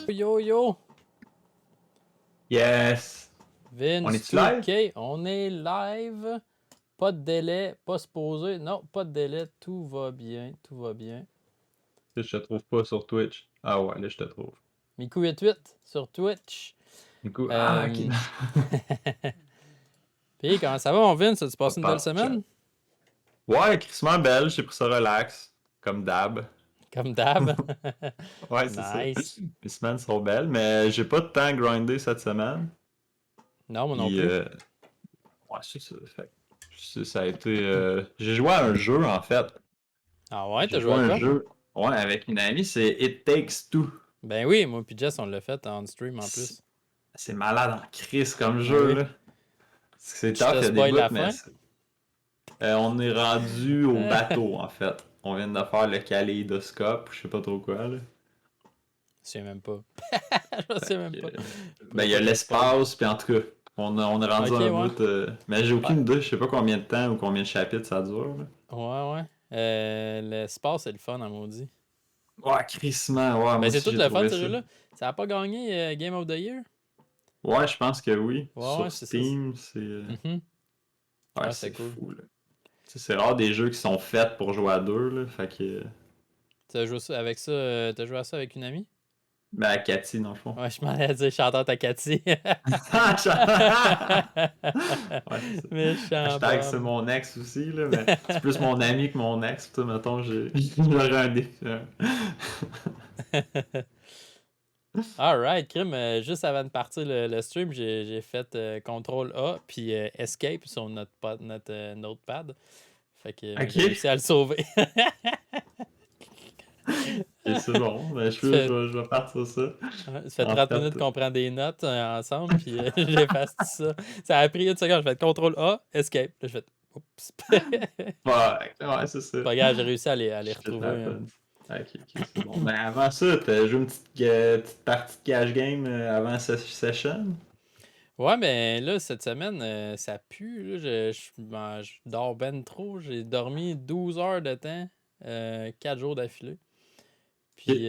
Yo yo! Yes! On Vince est-tu live? 2K, on est live. Pas de délai, pas se poser. Non, pas de délai, tout va bien, tout va bien. Je te trouve pas sur Twitch. Ah ouais, là je te trouve. Miku88 sur Twitch. Du coup, ok. Euh... Puis comment ça va mon Vince? As-tu On passé une belle parle du chat. semaine? Ouais, crissement belle, j'ai pris ça relax, comme d'hab. Comme d'hab. Ouais, c'est ça. Nice. Les semaines sont belles, mais j'ai pas de temps à grinder cette semaine. Non, moi non Puis, plus. ouais, c'est ça. Fait que ça a été. J'ai joué à un jeu en fait. Ah ouais, J'ai t'as joué joué à à un quoi? jeu, ouais, avec une amie, c'est It Takes Two. Ben oui, moi puis Jess, on l'a fait en stream en C'est plus. c'est malade en crise comme Ben jeu, oui. là. C'est Je tough, te il y a des spoil bouts, la mais fin. on est rendu au bateau, en fait. On vient de faire le kaléidoscope, je sais pas trop quoi, là. Je sais même pas. Je sais même Que, pas. ben, Faudrait il y a pas que je te spoil. l'espace, puis en tout cas, on est rendu Ok, à un ouais. bout. Mais j'ai Ouais, aucune idée, je sais pas combien de temps ou combien de chapitres ça dure, là. ouais. L'espace, c'est le fun, en maudit. Ouais, crissement, ouais, moi Ben, c'est aussi tout j'ai le fun, trouvé ce ça. jeu-là. Ça a pas gagné Game of the Year? Ouais, je pense que oui. Ouais, Sur c'est ça. Steam, c'est. Mhm. Ouais, Ouais, c'est c'est cool. fou, là. Tu sais, c'est rare des jeux qui sont faits pour jouer à deux, là. Fait que. T'as joué ça avec ça, t'as joué à ça avec une amie? Ben, à Cathy, dans le fond. Ouais, je m'en allais dire chanteur à Cathy. Ouais, c'est ça. Méchant Hashtag c'est Bob. mon ex aussi, là, mais c'est plus mon ami que mon ex. Toi, mettons, j'aurais un défi. Alright, crime, juste avant de partir le stream, j'ai fait CTRL A puis Escape sur notre notepad. Fait que mais j'ai Ok, réussi à le sauver. ok, c'est bon. Ben, Ça fait, je vais partir ça. ça fait En 30 minutes fait, qu'on prend des notes ensemble, puis j'efface tout ça. Ça a pris une seconde, je fais CTRL A, Escape. Là, je fais oups. ouais, c'est ça. Pas grave, j'ai réussi à les Shit retrouver. happens. Ok, c'est bon. Mais avant ça, t'as joué une petite partie de cash game avant cette session? Ouais, mais là, cette semaine, ça pue. Là, je dors ben trop. J'ai dormi 12 heures de temps, 4 jours d'affilée. Ok. Puis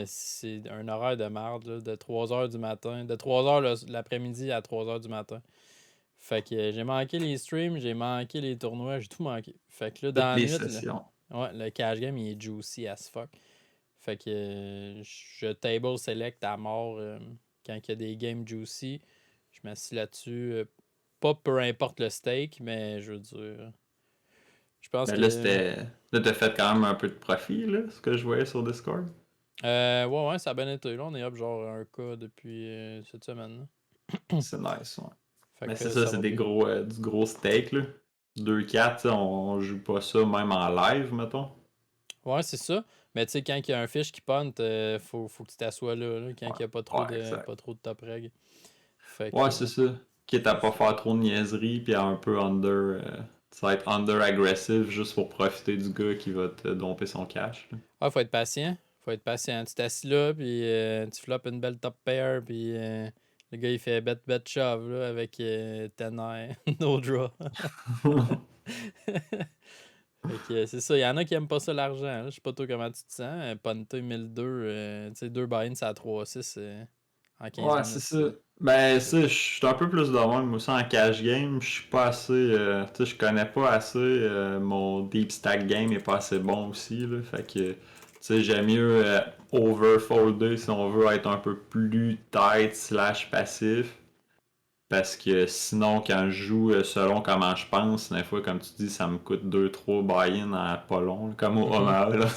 c'est un horaire de merde, là, de 3 heures du matin. De 3 heures l'après-midi à 3 heures du matin. Fait que j'ai manqué les streams, j'ai manqué les tournois, j'ai tout manqué. Fait que là, dans Toutes la les nuit, sessions. ouais, le cash game, il est juicy as fuck. Fait que je table select à mort quand il y a des games juicy. Je m'assis là-dessus. Pas peu importe le stake, mais je veux dire. Je pense Ben là, que. Là, t'as fait quand même un peu de profit, là, ce que je voyais sur Discord. Ouais, ça a bien été. Là, on est up genre un cas depuis cette semaine. C'est nice, ouais. Fait Mais que c'est ça, ça c'est va bien. du gros steak, là. 2-4, tu sais, on joue pas ça même en live, mettons. Ouais, c'est ça. Mais tu sais, quand il y a un fish qui punt, faut que tu t'assois là, quand il Ouais, n'y a ouais, exact. pas trop de top reg. Fait Ouais, que. c'est ça. Quitte à pas faire trop de niaiseries, puis à un peu tu vas être under aggressive juste pour profiter du gars qui va te domper son cash, là. Ah, faut être patient. Faut être patient. Tu t'assis là, puis tu floppes une belle top pair, puis le gars il fait bet shove là, avec Tener, no draw. Fait que c'est ça. Il y en a qui aiment pas ça l'argent, là. Je sais pas toi comment tu te sens. Punter 1002, tu sais, 2 buy-ins à 3-6 en 15 Ouais, c'est minutes. ça. Ben, ça, je suis un peu plus de même. Moi aussi, en cash game, je suis pas assez. Tu sais, je connais pas assez. Mon deep stack game est pas assez bon aussi, là. Fait que, tu sais, j'aime mieux overfolder si on veut être un peu plus tight slash passif. Parce que sinon, quand je joue selon comment je pense, des fois, comme tu dis, ça me coûte 2-3 buy-in en pas long, là, comme au Mhm. Omaha, là,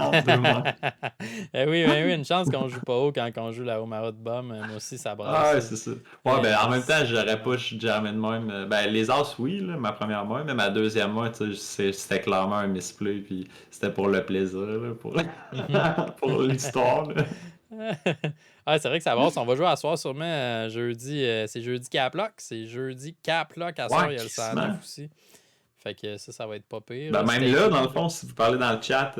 entre deux mois. Ben oui, une chance qu'on joue pas haut quand on joue la Omaha de Bum. Moi aussi, ça Ah brasse. ouais, c'est ça. Ouais, ben en même temps, j'aurais pas Ouais. jamais de même. Ben les As, oui, là, ma première main, mais ma deuxième main, tu sais, c'était clairement un misplay, puis c'était pour le plaisir, là, pour, Mhm. pour l'histoire, là. Ah, c'est vrai que ça brasse. On va jouer à soir sûrement jeudi. C'est jeudi Caplock. C'est jeudi Caplock à soir. Ouais, Il y a le 109 crissement. aussi. Fait que ça va être pas pire. Ben Là. même là, dans Staker. le fond, si vous parlez dans le chat,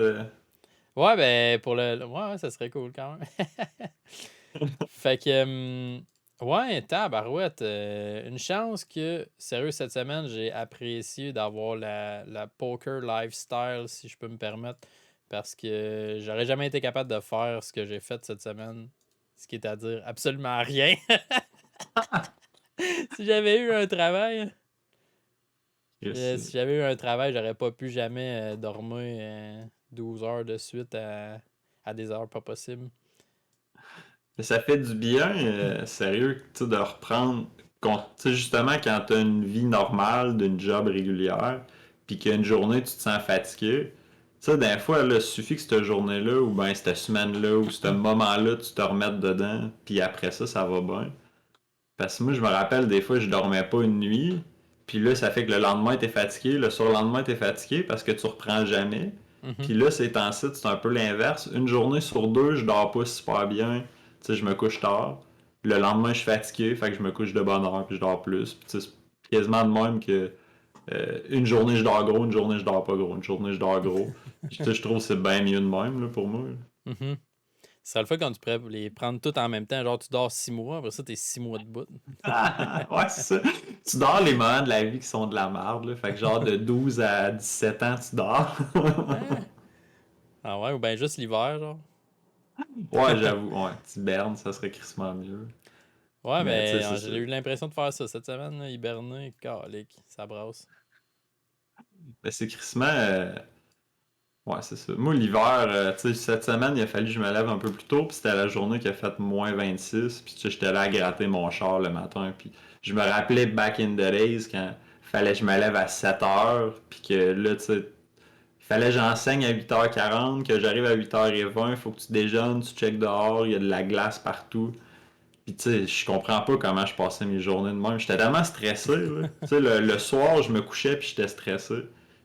Ouais, ben pour le. Ouais, ça serait cool quand même. Fait que. Ouais, tabarouette. Une chance que, sérieux, cette semaine, j'ai apprécié d'avoir la poker lifestyle, si je peux me permettre. Parce que j'aurais jamais été capable de faire ce que j'ai fait cette semaine Ce qui est à dire absolument rien. Si j'avais eu un travail, si j'avais eu un travail, j'aurais pas pu jamais dormir 12 heures de suite à des heures pas possibles. Mais ça fait du bien, sérieux, tu sais, de reprendre. Tu sais, justement, quand tu as une vie normale, d'une job régulière, puis qu'une journée, tu te sens fatigué, tu sais, des fois, là, il suffit que cette journée-là, ou bien cette semaine-là, ou ce moment-là, tu te remettes dedans, puis après ça, ça va bien. Parce que moi, je me rappelle, des fois, je dormais pas une nuit, puis là, ça fait que le lendemain, t'es fatigué, le surlendemain, t'es fatigué parce que tu reprends jamais. Mhm. Puis là, ces temps-ci, c'est un peu l'inverse. Une journée sur deux, je dors pas super bien. Tu sais, je me couche tard. Le lendemain, je suis fatigué, fait que je me couche de bonne heure, puis je dors plus. Puis tu sais, c'est quasiment de même que une journée, je dors gros, une journée, je dors pas gros, une journée, je dors gros. Puis, tu sais, je trouve que c'est bien mieux de même, là, pour moi. Mhm. Ce serait le fait quand tu pourrais les prendre toutes en même temps. Genre, tu dors 6 mois, après ça, t'es 6 mois de bout. Ouais, c'est ça. Tu dors les moments de la vie qui sont de la merde, là. Fait que genre de 12 à 17 ans, tu dors. Hein? Ah ouais, ou bien juste l'hiver, genre. Ouais, j'avoue, ouais, tu bernes, ça serait crissement mieux. Ouais, Mais tu sais, mais c'est ça. j'ai eu l'impression de faire ça cette semaine, là, hiberner, calique, ça brasse. Mais c'est crissement. Ouais, c'est ça. Moi, l'hiver, tu sais, cette semaine, il a fallu que je me lève un peu plus tôt, puis c'était la journée qui a fait -26, puis tu sais, j'étais là à gratter mon char le matin, puis je me rappelais back in the days quand fallait que je me lève à 7 heures, puis que là, tu sais, il fallait que j'enseigne à 8h40, que j'arrive à 8h20, il faut que tu déjeunes, tu checkes dehors, il y a de la glace partout. Puis tu sais, je comprends pas comment je passais mes journées de même. J'étais tellement stressé, là. Tu sais, le soir, je me couchais puis j'étais stressé.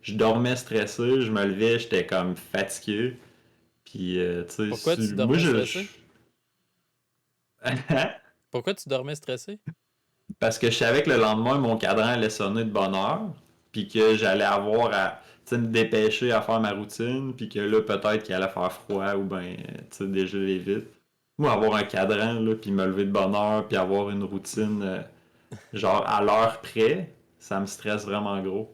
Je dormais stressé, je me levais, j'étais comme fatigué. Puis tu Pourquoi sais, tu moi dormais stressé? je- Pourquoi tu dormais stressé? Parce que je savais que le lendemain, mon cadran allait sonner de bonne heure, puis que j'allais avoir à tu sais, me dépêcher à faire ma routine, puis que là, peut-être qu'il allait faire froid ou ben, tu sais, dégeler vite. Moi, avoir un cadran, là, puis me lever de bonne heure, puis avoir une routine, genre à l'heure près, ça me stresse vraiment gros.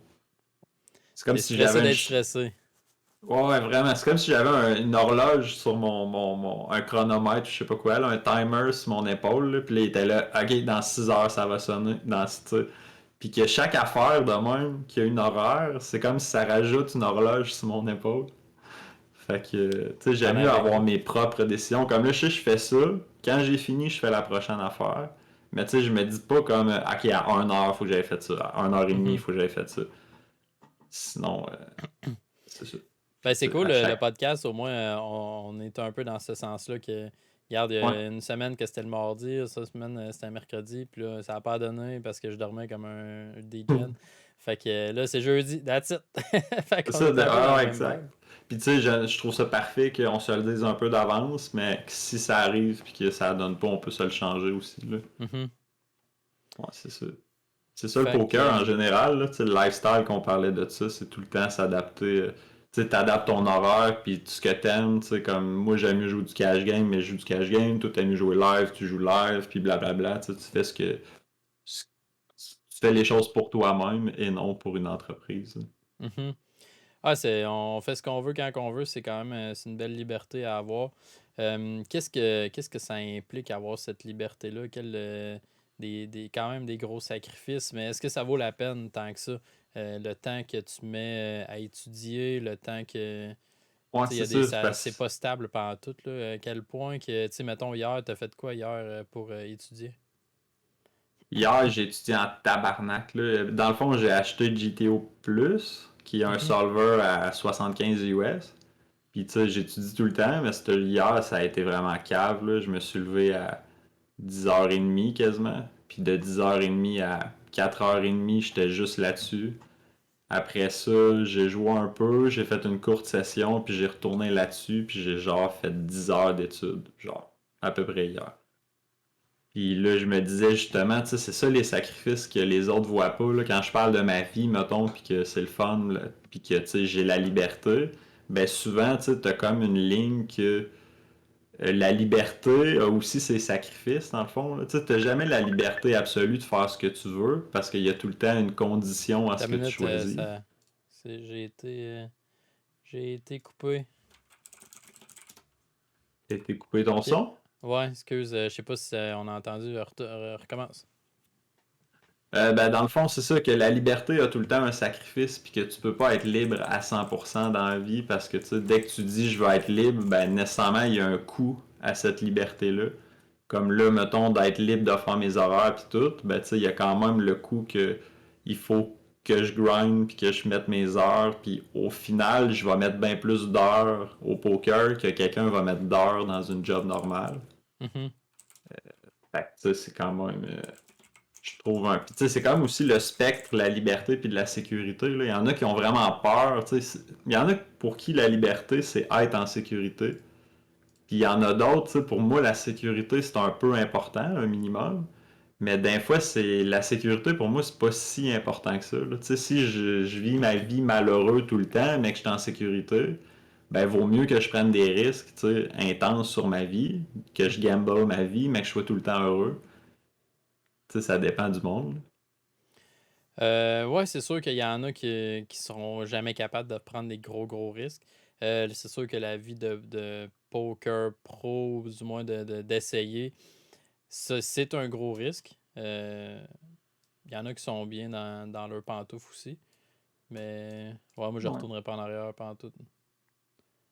C'est comme T'es si stressé j'avais d'être stressé. Ouais, ouais, vraiment. C'est comme si j'avais une horloge sur un chronomètre, je sais pas quoi, là, un timer sur mon épaule, là, puis là, il était là, ok, dans 6 heures, ça va sonner, tu sais. Puis que chaque affaire de même qui a une horaire, c'est comme si ça rajoute une horloge sur mon épaule. Fait que, tu sais, T'en j'aime mieux avais avoir une. mes propres décisions. Comme là, je fais ça. Quand j'ai fini, je fais la prochaine affaire. Mais tu sais, je me dis pas comme, ok, à 1 heure, faut que j'aille fait ça. À 1 heure et demie, il Mhm. faut que j'aille fait ça. Sinon, c'est ça. Ben, Puis c'est tu sais, cool, à le chaque. podcast, au moins, on est un peu dans ce sens-là que, regarde, il y Ouais. a une semaine que c'était le mardi, cette semaine, c'était un mercredi, puis là, ça n'a pas donné parce que je dormais comme un degen. Fait que là, c'est jeudi, that's it. Fait C'est qu'on ça, est un peu dans ah, la ouais, même vibe. exact. Puis tu sais, je trouve ça parfait qu'on se le dise un peu d'avance, mais que si ça arrive puis que ça donne pas, on peut se le changer aussi, là. Mhm. Ouais, c'est ça. C'est ça le Fait que, poker en général, là, tu sais, le lifestyle qu'on parlait de ça, c'est tout le temps s'adapter. Tu sais, t'adaptes ton horaire, puis tout ce que t'aimes, tu sais, comme moi j'aime mieux jouer du cash game, mais je joue du cash game, toi t'aimes mieux jouer live, tu joues live, puis blablabla, tu sais, tu fais ce- tu fais les choses pour toi-même et non pour une entreprise. mhm. On fait ce qu'on veut quand on veut, c'est quand même c'est une belle liberté à avoir. Qu'est-ce que ça implique avoir cette liberté-là? Quand même des gros sacrifices, mais est-ce que ça vaut la peine tant que ça? Le temps que tu mets à étudier, le temps que. Ouais, Tu sais, il y c'est a des, ça, c'est c'est parce pas stable pendant tout, là. À quel point que, tu sais, mettons, hier, t'as fait quoi hier pour étudier? hier, j'ai étudié en tabarnak, là. Dans le fond, j'ai acheté GTO Plus, qui est un Mhm. solver à 75 US. Puis tu sais, j'étudie tout le temps, mais hier, ça a été vraiment cave, là. Je me suis levé à 10h30 quasiment. Puis de 10h30 à 4h30, j'étais juste là-dessus. Après ça, j'ai joué un peu, j'ai fait une courte session, puis j'ai retourné là-dessus, puis j'ai genre fait 10 heures d'études, genre, à peu près hier. Puis là, je me disais justement, tu sais, c'est ça les sacrifices que les autres voient pas, là. Quand je parle de ma vie, mettons, puis que c'est le fun, là, puis que, tu sais, j'ai la liberté, ben souvent, tu sais, t'as comme une ligne que la liberté a aussi ses sacrifices, dans le fond, là. Tu sais, t'as jamais la liberté absolue de faire ce que tu veux, parce qu'il y a tout le temps une condition à Ta ce que tu minute, choisis. j'ai été coupé. T'as été coupé ton OK. son? Ouais, excuse, je sais pas si on a entendu. Recommence. Ben, dans le fond, c'est ça, que la liberté a tout le temps un sacrifice, puis que tu peux pas être libre à 100% dans la vie, parce que tu sais, dès que tu dis je veux être libre, ben nécessairement il y a un coût à cette liberté-là. Comme là, mettons, d'être libre de faire mes horaires puis tout, ben tu sais, il y a quand même le coût que il faut que je grind puis que je mette mes heures, puis au final, je vais mettre bien plus d'heures au poker que quelqu'un va mettre d'heures dans une job normale. Mhm. Fait que ça, c'est quand même. Je trouve un. Puis, tu sais, c'est quand même aussi le spectre, la liberté puis de la sécurité. Là. Il y en a qui ont vraiment peur. Tu sais, il y en a pour qui la liberté, c'est être en sécurité. Puis il y en a d'autres, tu sais, pour moi, la sécurité, c'est un peu important, un minimum. Mais des fois, c'est la sécurité, pour moi, c'est pas si important que ça. Là. Tu sais, si je vis ma vie malheureux tout le temps, mais que je suis en sécurité, ben, vaut mieux que je prenne des risques, tu sais, intenses sur ma vie, que je gamble ma vie, mais que je sois tout le temps heureux. Tu sais, ça dépend du monde. Ouais, c'est sûr qu'il y en a qui seront jamais capables de prendre des gros risques. C'est sûr que la vie de poker pro, ou du moins d'essayer, ça, c'est un gros risque. Il y en a qui sont bien dans leur pantoufle aussi. Mais ouais, moi je Ouais. retournerai pas en arrière pantoute.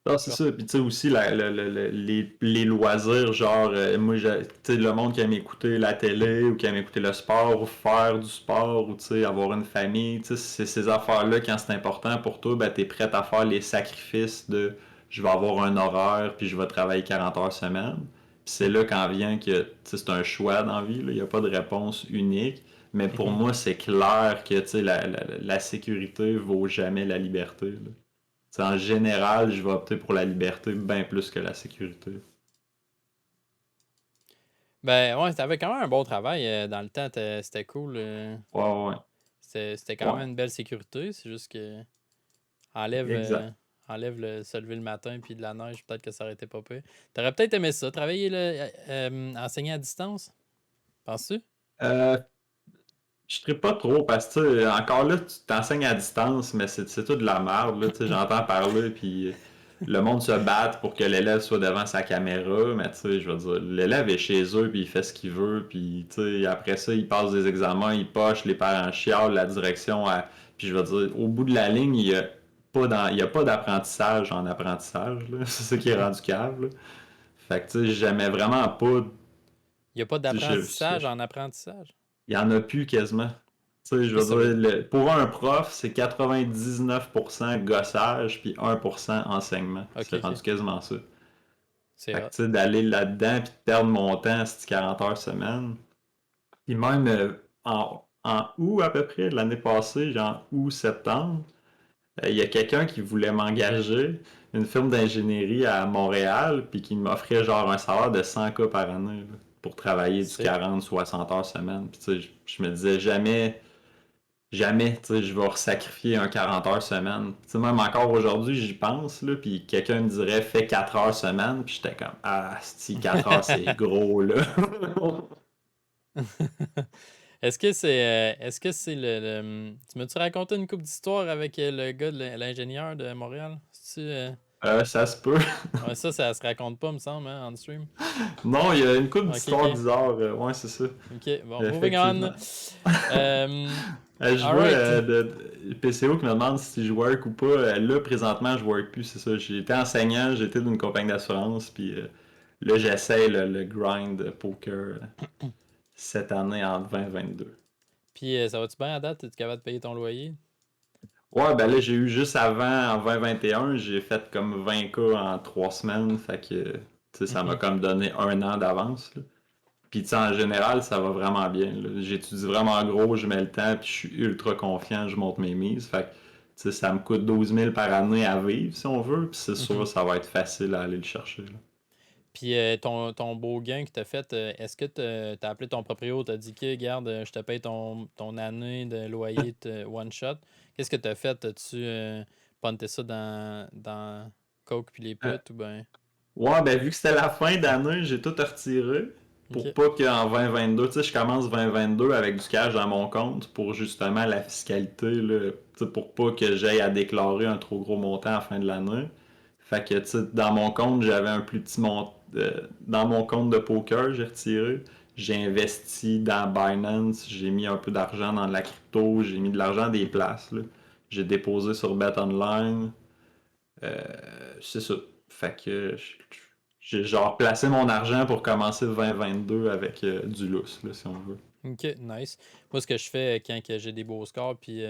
Non, c'est Je ça. Puis, tu sais, aussi, les loisirs, genre, moi, tu sais, le monde qui aime écouter la télé ou qui aime écouter le sport ou faire du sport ou, tu sais, avoir une famille, tu sais, c'est ces affaires-là, quand c'est important pour toi, ben, t'es prêt à faire les sacrifices de je vais avoir un horaire puis je vais travailler 40 heures semaine. Puis c'est là quand vient que, tu sais, c'est un choix dans la vie, là. Il n'y a pas de réponse unique. Mais pour Mhm. moi, c'est clair que, tu sais, la sécurité vaut jamais la liberté, là. T'sais, en général, je vais opter pour la liberté bien plus que la sécurité. Ben ouais, t'avais quand même un bon travail dans le temps, c'était cool. Ouais, ouais, C'était quand ouais. même une belle sécurité. C'est juste que enlève, Exact. enlève se lever le matin puis de la neige, peut-être que ça aurait été pas pire. T'aurais peut-être aimé ça, travailler enseigner à distance, penses-tu? Euh, je ne pas trop parce que, tu sais, encore là, tu t'enseignes à distance, mais c'est tout de la merde, là. Tu sais, j'entends parler, puis le monde se bat pour que l'élève soit devant sa caméra, mais tu sais, je veux dire, l'élève est chez eux, puis il fait ce qu'il veut, puis tu sais, après ça, il passe des examens, il poche, les parents chialent, la direction, puis je veux dire, au bout de la ligne, il y a pas d'apprentissage en apprentissage, là. C'est ça qui est rendu cave, là. Fait que, tu sais, j'aimais vraiment pas, Il n'y a pas tu sais, d'apprentissage en apprentissage. il y en a plus quasiment. Tu sais, je Qu'est-ce que ça veux veut dire? dire, pour un prof, c'est 99% gossage puis 1% enseignement. Ok, C'est ok. rendu quasiment ça. C'est Fait que, hot. tu sais, d'aller là-dedans puis de perdre mon temps, c'est 40 heures semaine. Puis même en août à peu près, de l'année passée, genre août-septembre, il y a quelqu'un qui voulait m'engager, une firme d'ingénierie à Montréal, puis qui m'offrait genre un salaire de 100K par année là, pour travailler du Sick. 40-60 heures semaine. Puis tu sais, je me disais jamais. Jamais, tu sais, je vais sacrifier un 40 heures semaine. Tu sais, même encore aujourd'hui, j'y pense, là, puis quelqu'un me dirait fais 4 heures semaine, puis j'étais comme ah, si 4 heures c'est gros, là. Est-ce que c'est tu m'as-tu raconté une couple d'histoires avec le gars de l'ingénieur de Montréal? Ça se peut. Ouais, ça se raconte pas, me semble, hein, on stream. Non, il y a une couple Ok, d'histoires ok. bizarres. Ouais, c'est ça. Ok, bon, moving on. Effectivement. Euh, Je vois alright. PCO qui me demande si je work ou pas. Là, présentement, je work plus, c'est ça. J'étais enseignant, j'étais d'une compagnie d'assurance, puis là, j'essaie le grind poker cette année en 2022. Puis ça va-tu bien à date? Es-tu capable de payer ton loyer? Ouais, ben là, j'ai eu juste avant, en 2021, j'ai fait comme 20K en 3 semaines. Fait que, tu sais, ça m'a Mhm. comme donné un an d'avance, là. Puis, tu sais, en général, ça va vraiment bien, là. J'étudie vraiment gros, je mets le temps, puis je suis ultra confiant, je monte mes mises. Fait que, tu sais, ça me coûte 12 000 par année à vivre, si on veut. Puis, c'est sûr, Mhm. ça va être facile à aller le chercher, là. Puis ton beau gain que t'as fait, est-ce que t'as appelé ton proprio, t'as dit que, regarde, je te paye ton année de loyer de one shot. Qu'est-ce que t'as fait? T'as-tu punté ça dans Coke puis les Euh, putes ou ben. Ouais, ben vu que c'était la fin d'année, j'ai tout retiré pour Ok. pas qu'en 2022, tu sais, je commence 2022 avec du cash dans mon compte pour justement la fiscalité, là, tu sais, pour pas que j'aille à déclarer un trop gros montant à la fin de l'année. Fait que, tu sais, dans mon compte, j'avais un plus petit montant, dans mon compte de poker, j'ai retiré. J'ai investi dans Binance, j'ai mis un peu d'argent dans de la crypto, j'ai mis de l'argent des places, là. J'ai déposé sur BetOnline. C'est ça. Fait que j'ai genre placé mon argent pour commencer 2022 avec du lousse, là, si on veut. Ok, nice. Moi, ce que je fais quand que j'ai des beaux scores, puis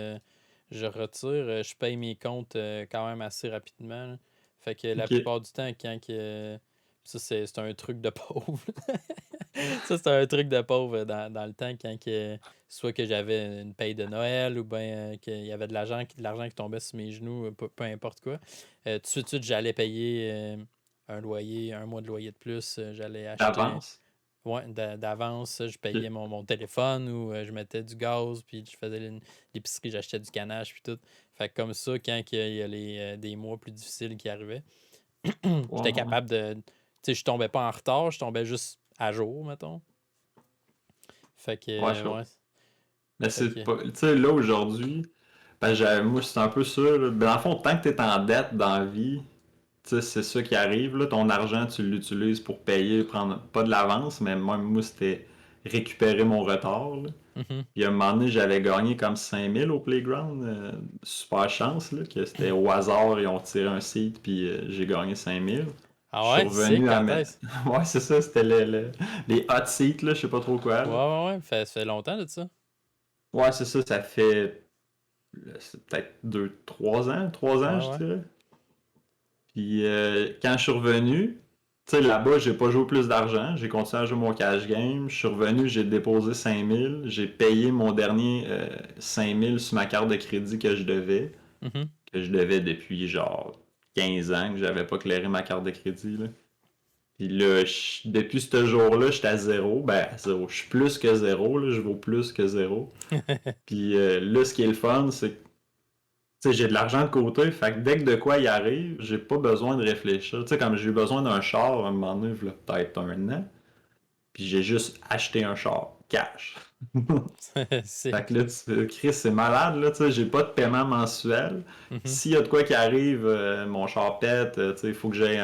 je retire, je paye mes comptes quand même assez rapidement, là. Fait que la Ok. plupart du temps, quand que. Ça, c'est un truc de pauvre. Ça, c'est un truc de pauvre dans le temps, quand que. Soit que j'avais une paye de Noël, ou bien qu'il y avait de l'argent qui tombait sur mes genoux, peu importe quoi. Tout de suite, j'allais payer un loyer, un mois de loyer de plus. J'allais acheter. D'avance. Ouais, d'avance, je Ok. payais mon téléphone ou je mettais du gaz, puis je faisais l'épicerie, j'achetais du canage, puis tout. Fait que comme ça, quand il y a des mois plus difficiles qui arrivaient, j'étais Ouais, capable de. Tu sais, je tombais pas en retard, je tombais juste à jour, mettons. Fait que, ouais, je ouais. Mais Fait c'est que, pas. Tu sais, là, aujourd'hui, ben, moi, c'est un peu ça, là. Ben, dans le fond, tant que t'es en dette dans la vie, tu sais, c'est ça qui arrive, là. Ton argent, tu l'utilises pour payer, prendre pas de l'avance, mais moi, c'était récupérer mon retard, là. mhm. Puis à un moment donné, j'avais gagné comme 5000 au playground. Super chance, là, que c'était au hasard, ils ont tiré un site, puis j'ai gagné 5000. Je Ah suis ouais, c'est revenu à quand mettre. est-ce? Ouais, c'est ça, c'était les hot seats, là, je sais pas trop quoi, Ouais, là. ouais, ouais, ça fait longtemps de ça. Ouais, c'est ça, ça fait c'est peut-être 2, 3 ans, 3 ans, Ouais, je ouais. dirais. Puis quand je suis revenu, tu sais, là-bas, j'ai pas joué plus d'argent. J'ai continué à jouer mon cash game. Je suis revenu, j'ai déposé 5000. J'ai payé mon dernier 5000 sur ma carte de crédit Mhm. que je devais depuis genre 15 ans que j'avais pas clairé ma carte de crédit, là. Puis là, depuis ce jour-là, j'étais à zéro. Ben, à zéro. Je suis plus que zéro, là. Je vaux plus que zéro. Puis là, ce qui est le fun, c'est que tu sais, j'ai de l'argent de côté, fait que dès que de quoi il arrive, j'ai pas besoin de réfléchir. Tu sais, comme j'ai eu besoin d'un char à un moment donné, il y a peut-être un an, puis j'ai juste acheté un char, cash. Fait que Sick. là, Chris, c'est malade, là, tu sais, j'ai pas de paiement mensuel. Mhm. S'il y a de quoi qui arrive, mon char pète, tu sais, il faut que j'aie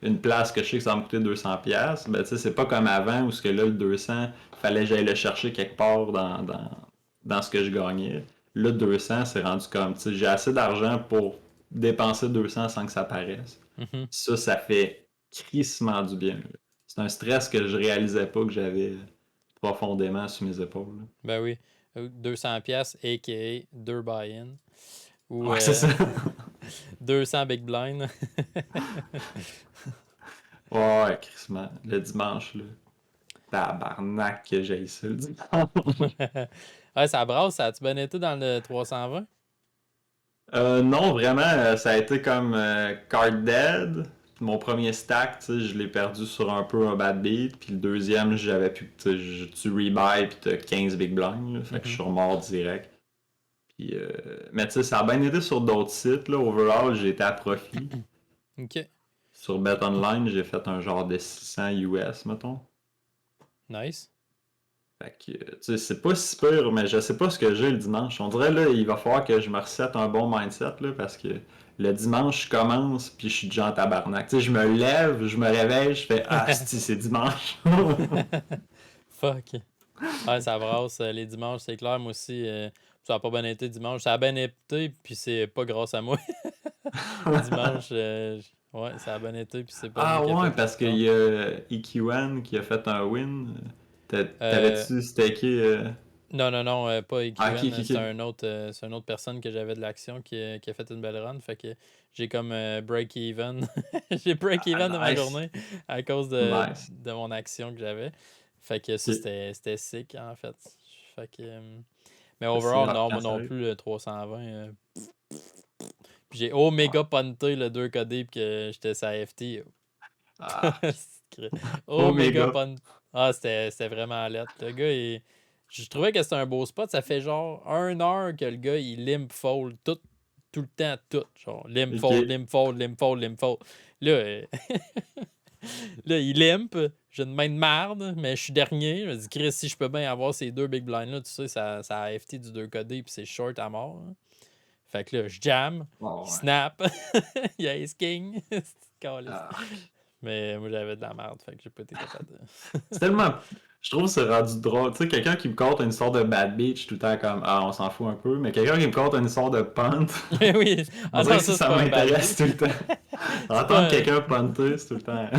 une place que je sais que ça va me coûter 200$, ben tu sais, c'est pas comme avant où ce que là, le 200, fallait que j'aille le chercher quelque part dans ce que je gagnais. Là, 200, c'est rendu comme, tu sais, j'ai assez d'argent pour dépenser 200 sans que ça paraisse. Mhm. Ça fait crissement du bien, là. C'est un stress que je réalisais pas que j'avais profondément sur mes épaules, là. Ben oui. 200 pièces a.k.a. 2 buy-in. Ou Ouais, c'est ça. 200 big blind. Ouais, ouais, crissement. Le dimanche, là. Tabarnak que j'ai ça le dimanche. Ouais, ça brasse, ça a-tu bien été dans le 320? Non, vraiment, ça a été comme Card Dead. Mon premier stack, tu sais, je l'ai perdu sur un peu un bad beat. Puis le deuxième, j'avais pu, tu sais, tu rebuy puis t'as 15 big blinds, là. Fait que je Mhm. suis remort direct. Puis, mais tu sais, ça a bien été sur d'autres sites, là. Overall, j'ai été à profit. Ok, Sur BetOnline, j'ai fait un genre de 600 US, mettons. nice. Fait que, tu sais, c'est pas si pire, mais je sais pas ce que j'ai le dimanche. On dirait, là, il va falloir que je me recette un bon mindset, là, parce que le dimanche, je commence, puis je suis déjà en tabarnak. Tu sais, je me lève, je me réveille, je fais «Ah, c'est dimanche!» Fuck. Ouais, ça brasse les dimanches, c'est clair. Moi aussi, ça a pas bien été dimanche. Ça a bien été, puis c'est pas grâce à moi. Dimanche, ouais, ça a bien été, puis c'est pas moi Ah qui ai ouais, fait les parce qu'il scores. y a EQ1 qui a fait un win. Euh, T'avais-tu stacké... non, non, non, pas Ah, ok, EQN. ok, ok. C'est une autre personne que j'avais de l'action qui a fait une belle run. Fait que j'ai comme break-even. J'ai Ah, break-even de ma nice. journée à cause Nice. de mon action que j'avais. Fait que ça, Ok. c'était sick, en fait. Fait que, mais C'est overall, hot non, quand moi ça non arrive. plus, le 320. Puis j'ai Omega Ouais. punté le 2 codé puis que j'étais sa FT. Ah, Omega Omega. punt. Ah, c'était vraiment lettre. Le gars, je trouvais que c'était un beau spot. Ça fait genre 1 heure que le gars, il limp fold tout le temps, tout. Genre limp Ok. fold, limp fold, limp fold, limp fold. Là, là il limp. J'ai une main de marde, mais je suis dernier. Je me dis, Chris, si je peux bien avoir ces deux big blinds-là, tu sais, ça a FT du 2 codé puis c'est short à mort, hein. Fait que là, je jam, Ouais, il ouais. snap, il y a Ace King. C'est calice. Arc. Mais moi, j'avais de la merde, fait que j'ai pas été capable de. C'est tellement. Je trouve que c'est rendu drôle. Tu sais, quelqu'un qui me conte une histoire de Bad Beach, tout le temps comme ah, on s'en fout un peu, mais quelqu'un qui me conte une histoire de punt, Oui. on Ah dirait non, que ça, c'est ça pas un bad m'intéresse tout beat. le temps. C'est Entendre pas un. quelqu'un punter, c'est tout le temps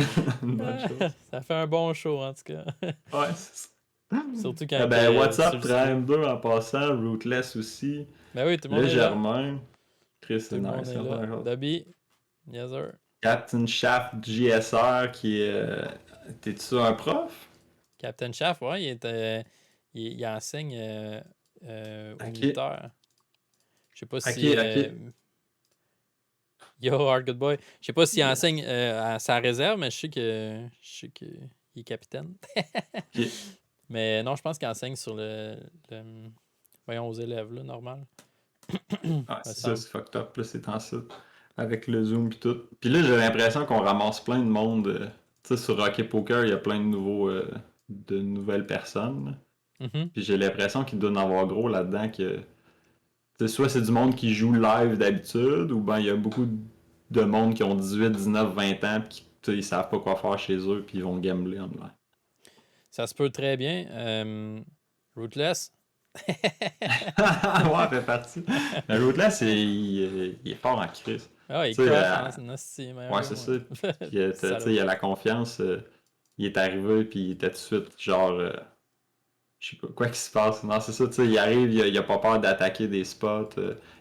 une bonne chose. Ça fait un bon show, en tout cas. Ouais, c'est ça. Surtout Eh quand ben, t'es sur WhatsApp le street. 32 en passant, Rootless aussi. Ben oui, tout le monde Le est là. Germain. Chris, Tout c'est le monde nice, est c'est là. la chose. Dobby, yes sir. Captain Shaft JSR qui est. T'es-tu un prof? Captain Shaft, ouais, il enseigne aux Ok. militaires. Je sais pas Ok, si. ok. Yo, Hard Good Boy. Je sais pas s'il enseigne à sa réserve, mais je sais que il est capitaine. Ok. Mais non, je pense qu'il enseigne sur le- voyons, aux élèves, là, normal. Ouais, Me c'est ça, semble. c'est fucked up, là, c'est temps ça. Avec le Zoom pis tout. Puis là, j'ai l'impression qu'on ramasse plein de monde. Tu sais, sur Rocket Poker, il y a plein de de nouvelles personnes, là. Mhm. Puis j'ai l'impression qu'il doit en avoir gros là-dedans que. Tu sais, soit c'est du monde qui joue live d'habitude, ou ben il y a beaucoup de monde qui ont 18, 19, 20 ans, pis qui, tu sais, ils savent pas quoi faire chez eux, puis ils vont gambler en live. Ça se peut très bien. Rootless. Ouais, fait partie. Mais l'autre là, il est fort en crise. Ah, il Tu sais, crush en nasty, meilleur ouais, que c'est moi. ça. Puis, tu sais, Salaud. il a la confiance. Il est arrivé, puis il était tout de suite, genre, je sais pas, quoi qu'il se passe. Non, c'est ça, tu sais, il arrive, il a pas peur d'attaquer des spots,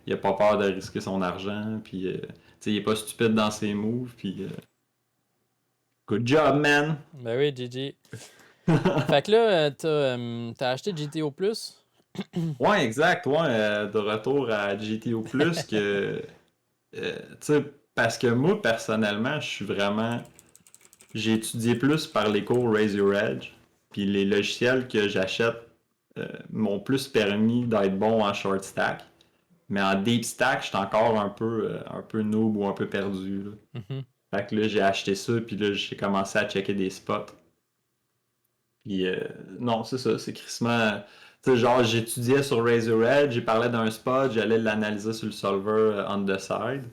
il a pas peur de risquer son argent, puis, tu sais, il est pas stupide dans ses moves, puis, good job, man! Ben oui, GG. Fait que là, t'as acheté GTO Plus? Ouais, exact, ouais, de retour à GTO+, que, tu sais, parce que moi, personnellement, je suis vraiment. J'ai étudié plus par les cours Raise Your Edge, puis les logiciels que j'achète m'ont plus permis d'être bon en short stack. Mais en deep stack, j'étais encore un peu noob ou un peu perdu, là. Mhm. Fait que là, j'ai acheté ça, puis là, j'ai commencé à checker des spots. Puis non, c'est ça, c'est crissement. Tu sais, genre, j'étudiais sur Raise Your Edge, j'ai parlé d'un spot, j'allais l'analyser sur le solver on the side.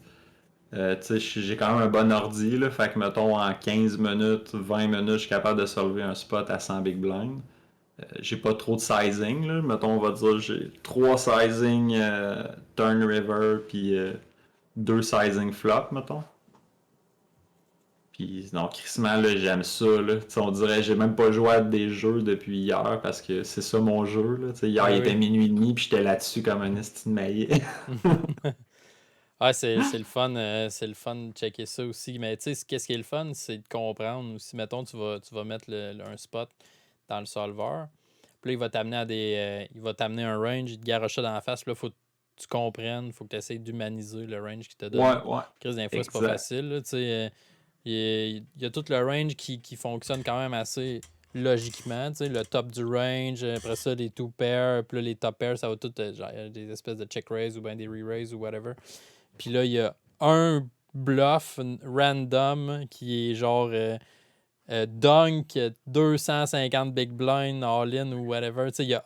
Tu sais, j'ai quand même un bon ordi, là, fait que mettons en 15 minutes, 20 minutes, je suis capable de solver un spot à 100 big blind. J'ai pas trop de sizing, là. Mettons, on va dire, j'ai 3 sizing turn river, puis 2 sizing flop, mettons. Puis non, crissement, là, j'aime ça, là. Tu sais, on dirait, j'ai même pas joué à des jeux depuis hier, parce que c'est ça mon jeu, là. Tu sais, hier, il Ben était oui. minuit et demi, puis j'étais là-dessus comme un esti de maillet. Ah, c'est le fun de checker ça aussi. Mais tu sais, qu'est-ce qui est le fun, c'est de comprendre aussi. Mettons, tu vas mettre un spot dans le solver. Puis là, il va t'amener il va t'amener un range, il te garoche ça dans la face. Puis là, faut que tu comprennes, faut que tu essaies d'humaniser le range qu'il t'a Ouais, donné. ouais, Chris, des fois, c'est pas exact. facile, là, tu sais. Il y a tout le range qui fonctionne quand même assez logiquement. Tu sais, le top du range, après ça, les two pairs, puis là, les top pairs, ça va tout, genre, des espèces de check raise ou bien des re-raise ou whatever. Puis là, il y a un bluff random qui est genre dunk 250 big blind all-in ou whatever. Tu sais,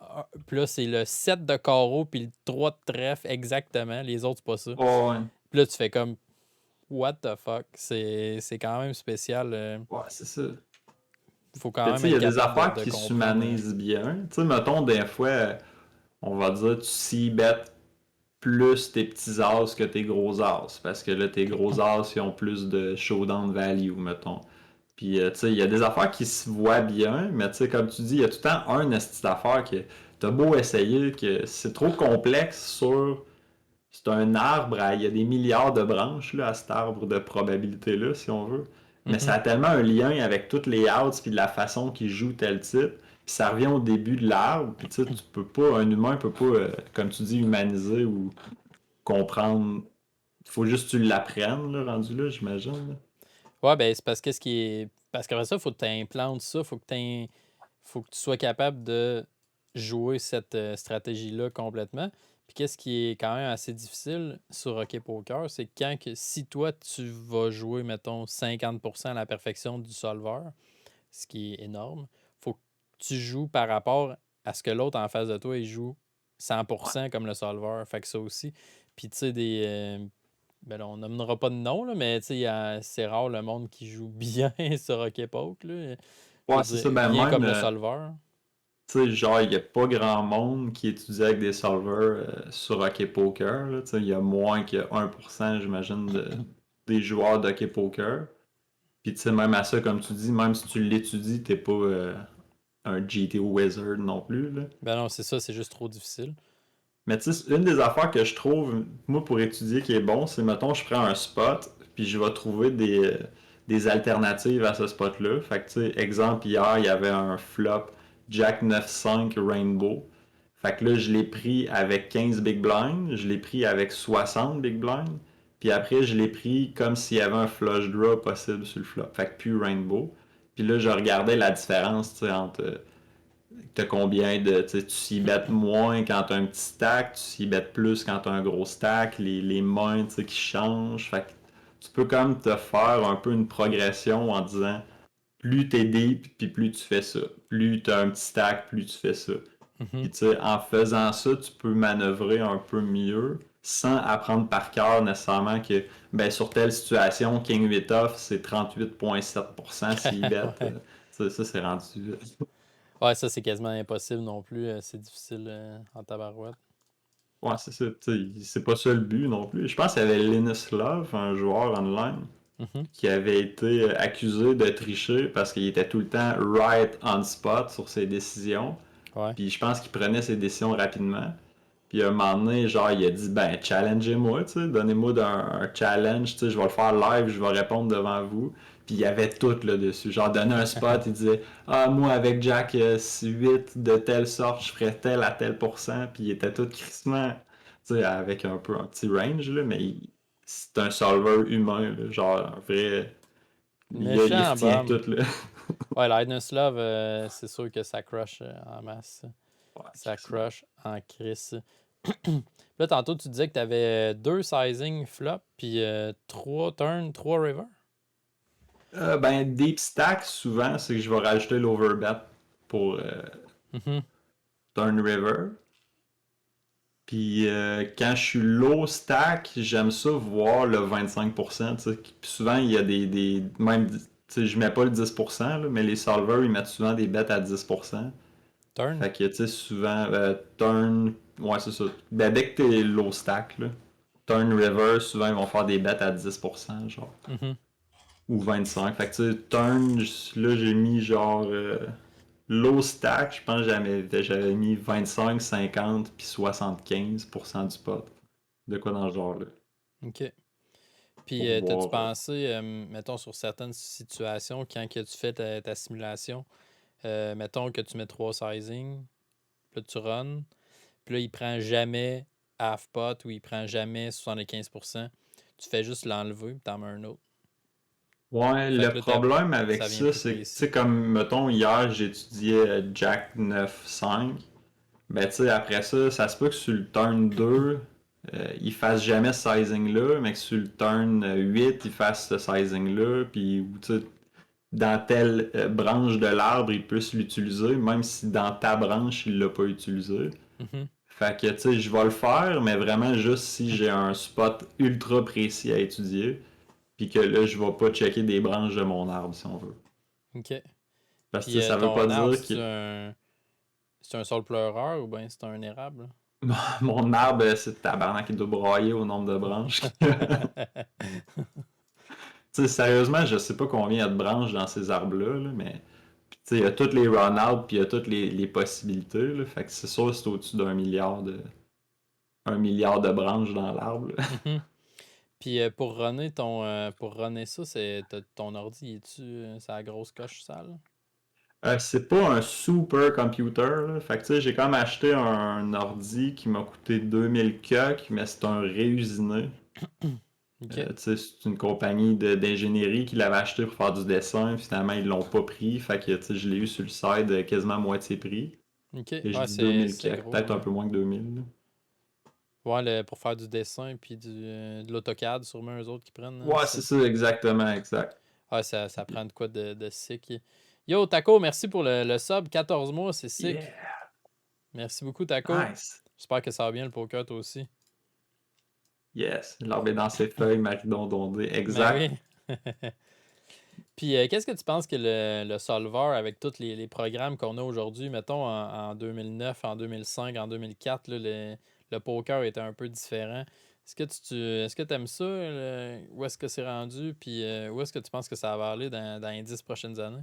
puis là, c'est le 7 de carreau puis le 3 de trèfle exactement. Les autres, c'est pas ça. Ouais, ouais. Puis là, tu fais comme what the fuck. C'est quand même spécial. Ouais, c'est ça. Faut Que, quand tu même sais, il y être a des capable affaires de qui comprendre. s'humanisent bien. Tu sais, mettons, des fois, on va dire, tu c-bet plus tes petits as que tes gros as. Parce que là, tes gros as, ils ont plus de showdown value, mettons. Puis, tu sais, il y a des affaires qui se voient bien, mais tu sais, comme tu dis, il y a tout le temps un esti d'affaires que t'as beau essayer, que c'est trop complexe sur. C'est un arbre, il y a des milliards de branches là, à cet arbre de probabilité-là, si on veut. Mais ça Mhm. a tellement un lien avec toutes les outs puis de la façon qu'ils jouent tel type. Puis ça revient au début de l'arbre. Puis tu sais, tu peux pas, un humain peut pas, comme tu dis, humaniser ou comprendre. Il faut juste que tu l'apprennes, là, rendu là, j'imagine, là. Ouais, ben c'est parce que ce qui est. Parce qu'après ça, il faut que tu implantes ça, faut que tu sois capable de jouer cette stratégie-là complètement. Puis qu'est-ce qui est quand même assez difficile sur Hockey Poker, c'est si toi tu vas jouer, mettons, 50% à la perfection du solver, ce qui est énorme, faut que tu joues par rapport à ce que l'autre en face de toi, il joue Ouais. 100% comme le solver. Fait que ça aussi. Puis tu sais, Ben là, on nommera pas de nom, là, mais c'est rare le monde qui joue bien sur Hockey Poke, là. Je Ouais, veux c'est dire, ça. Ben bien même, comme le solveur. tu sais, genre, il n'y a pas grand monde qui étudie avec des solvers sur Hockey Poker, là. Tu sais, il y a moins que 1%, j'imagine, des joueurs de Hockey Poker. Puis, tu sais, même à ça, comme tu dis, même si tu l'étudies, t'es pas un GTO Wizard non plus, là. Ben non, c'est ça, c'est juste trop difficile. Mais tu sais, une des affaires que je trouve, moi, pour étudier qui est bon, c'est, mettons, je prends un spot, puis je vais trouver des alternatives à ce spot-là. Fait que, tu sais, exemple, hier, il y avait un flop Jack 9-5 Rainbow. Fait que là, je l'ai pris avec 15 big blinds, je l'ai pris avec 60 big blinds, puis après, je l'ai pris comme s'il y avait un flush draw possible sur le flop. Fait que plus Rainbow. Puis là, je regardais la différence, tu sais, entre t'as combien de. Tu s'y bêtes moins quand t'as un petit stack, tu s'y bêtes plus quand t'as un gros stack, les mains qui changent. Fait que tu peux quand même te faire un peu une progression en disant plus t'es deep, puis plus tu fais ça. Plus t'as un petit stack, plus tu fais ça. Mhm. Puis tu sais, en faisant ça, tu peux manœuvrer un peu mieux sans apprendre par cœur nécessairement que ben, sur telle situation, King 8 off, c'est 38,7% s'il bet. Ouais. Ça c'est rendu. Ouais, ça, c'est quasiment impossible non plus. C'est difficile en tabarouette. Ouais, c'est ça. Tu sais, c'est pas ça le but non plus. Je pense qu'il y avait Linus Love, un joueur online, Mhm. qui avait été accusé de tricher parce qu'il était tout le temps right on spot sur ses décisions. Ouais. Puis je pense qu'il prenait ses décisions rapidement. Puis à un moment donné, genre, il a dit, ben, challengez-moi, tu sais, donnez-moi un challenge, tu sais, je vais le faire live, je vais répondre devant vous. Puis il y avait tout là-dessus. Genre, donnez un spot, il disait, ah, moi, avec Jack 8 de telle sorte, je ferais tel à tel pourcent. Puis il était tout crissement, tu sais, avec un peu un petit range, là, mais c'est un solver humain, là, genre, un vrai. Il Méchant retient bum. tout, là. Ouais, Lightness Love, c'est sûr que ça crush en masse. Ouais, Ça crissement. crush en crise. Là, tantôt, tu disais que tu avais deux sizing flop, puis trois turn, trois river. Ben, deep stack, souvent, c'est que je vais rajouter l'overbet pour Mhm. Turn River. Puis quand je suis low stack, j'aime ça voir le 25%. Tu sais. Puis souvent, il y a même, tu sais, je mets pas le 10%, là, mais les solvers, ils mettent souvent des bets à 10%. Turn. Fait que, tu sais, souvent, turn, ouais, c'est ça. Ben, dès que t'es low stack, là, turn river, souvent, ils vont faire des bets à 10%, genre. Mhm. Ou 25. Fait que, tu sais, turn, là, j'ai mis genre, low stack, je pense que j'avais mis 25, 50 puis 75% du pot. De quoi dans ce genre-là. OK. Puis, Pour t'as-tu voir. pensé, mettons, sur certaines situations, quand que tu fais ta simulation, mettons que tu mets trois sizing, puis là, tu run, puis là, il prend jamais half pot ou il prend jamais 75%. Tu fais juste l'enlever, puis t'en mets un autre. Ouais, Fait le que là, problème avec ça vient ça, plus c'est que, tu précis. sais, comme, mettons, hier, j'étudiais Jack 9-5. Ben, tu sais, après ça, ça se peut que sur le turn 2, il fasse jamais ce sizing-là, mais que sur le turn 8, il fasse ce sizing-là, puis, tu sais, dans telle branche de l'arbre, il puisse l'utiliser, même si dans ta branche, il l'a pas utilisé. Mhm. Fait que, tu sais, je vais le faire, mais vraiment juste si j'ai un spot ultra précis à étudier, puis que là, je vais pas checker des branches de mon arbre, si on veut. OK. Parce que, Puis, tu sais, ça veut pas ton arbre, dire que c'est un sol pleureur ou bien c'est un érable? mon arbre, c'est tabarnak qui doit broyer au nombre de branches. Tu sais, sérieusement, je sais pas combien il y a de branches dans ces arbres-là, là, mais tu sais, il y a toutes les run-out, puis il y a toutes les possibilités, là. Fait que c'est sûr c'est au-dessus d'un milliard de branches dans l'arbre, là. Mhm. Puis, pour runner ça, ton ordi, es-tu c'est la grosse coche sale? C'est pas un super computer, là. Fait que tu sais, j'ai quand même acheté un ordi qui m'a coûté 2000 coques, mais c'est un réusiné. OK. Tu sais, c'est une compagnie d'ingénierie qui l'avait acheté pour faire du dessin. Finalement, ils l'ont pas pris. Fait que tu sais, je l'ai eu sur le site quasiment à moitié prix. OK. Et je Ouais, dis 2000 c'est coques, gros, peut-être un là. peu moins que 2000, là. Ouais, pour faire du dessin puis de l'AutoCAD, sûrement eux autres qui prennent, hein, Ouais, c'est c'est ça? ça, exactement, exact. Ouais, ça prend de quoi de sick. Yo, Taco, merci pour le sub. 14 mois, c'est sick. Yeah, Merci beaucoup, Taco. nice. J'espère que ça va bien le poker, toi aussi. Yes, l'arbre est dans ses feuilles, Maridon Dondé, Ben exact. oui. Puis, qu'est-ce que tu penses que le solver, avec tous les programmes qu'on a aujourd'hui, mettons en 2009, en 2005, en 2004, là, le poker était un peu différent. Est-ce que tu aimes ça? Où est-ce que c'est rendu? Puis, où est-ce que tu penses que ça va aller dans les 10 prochaines années?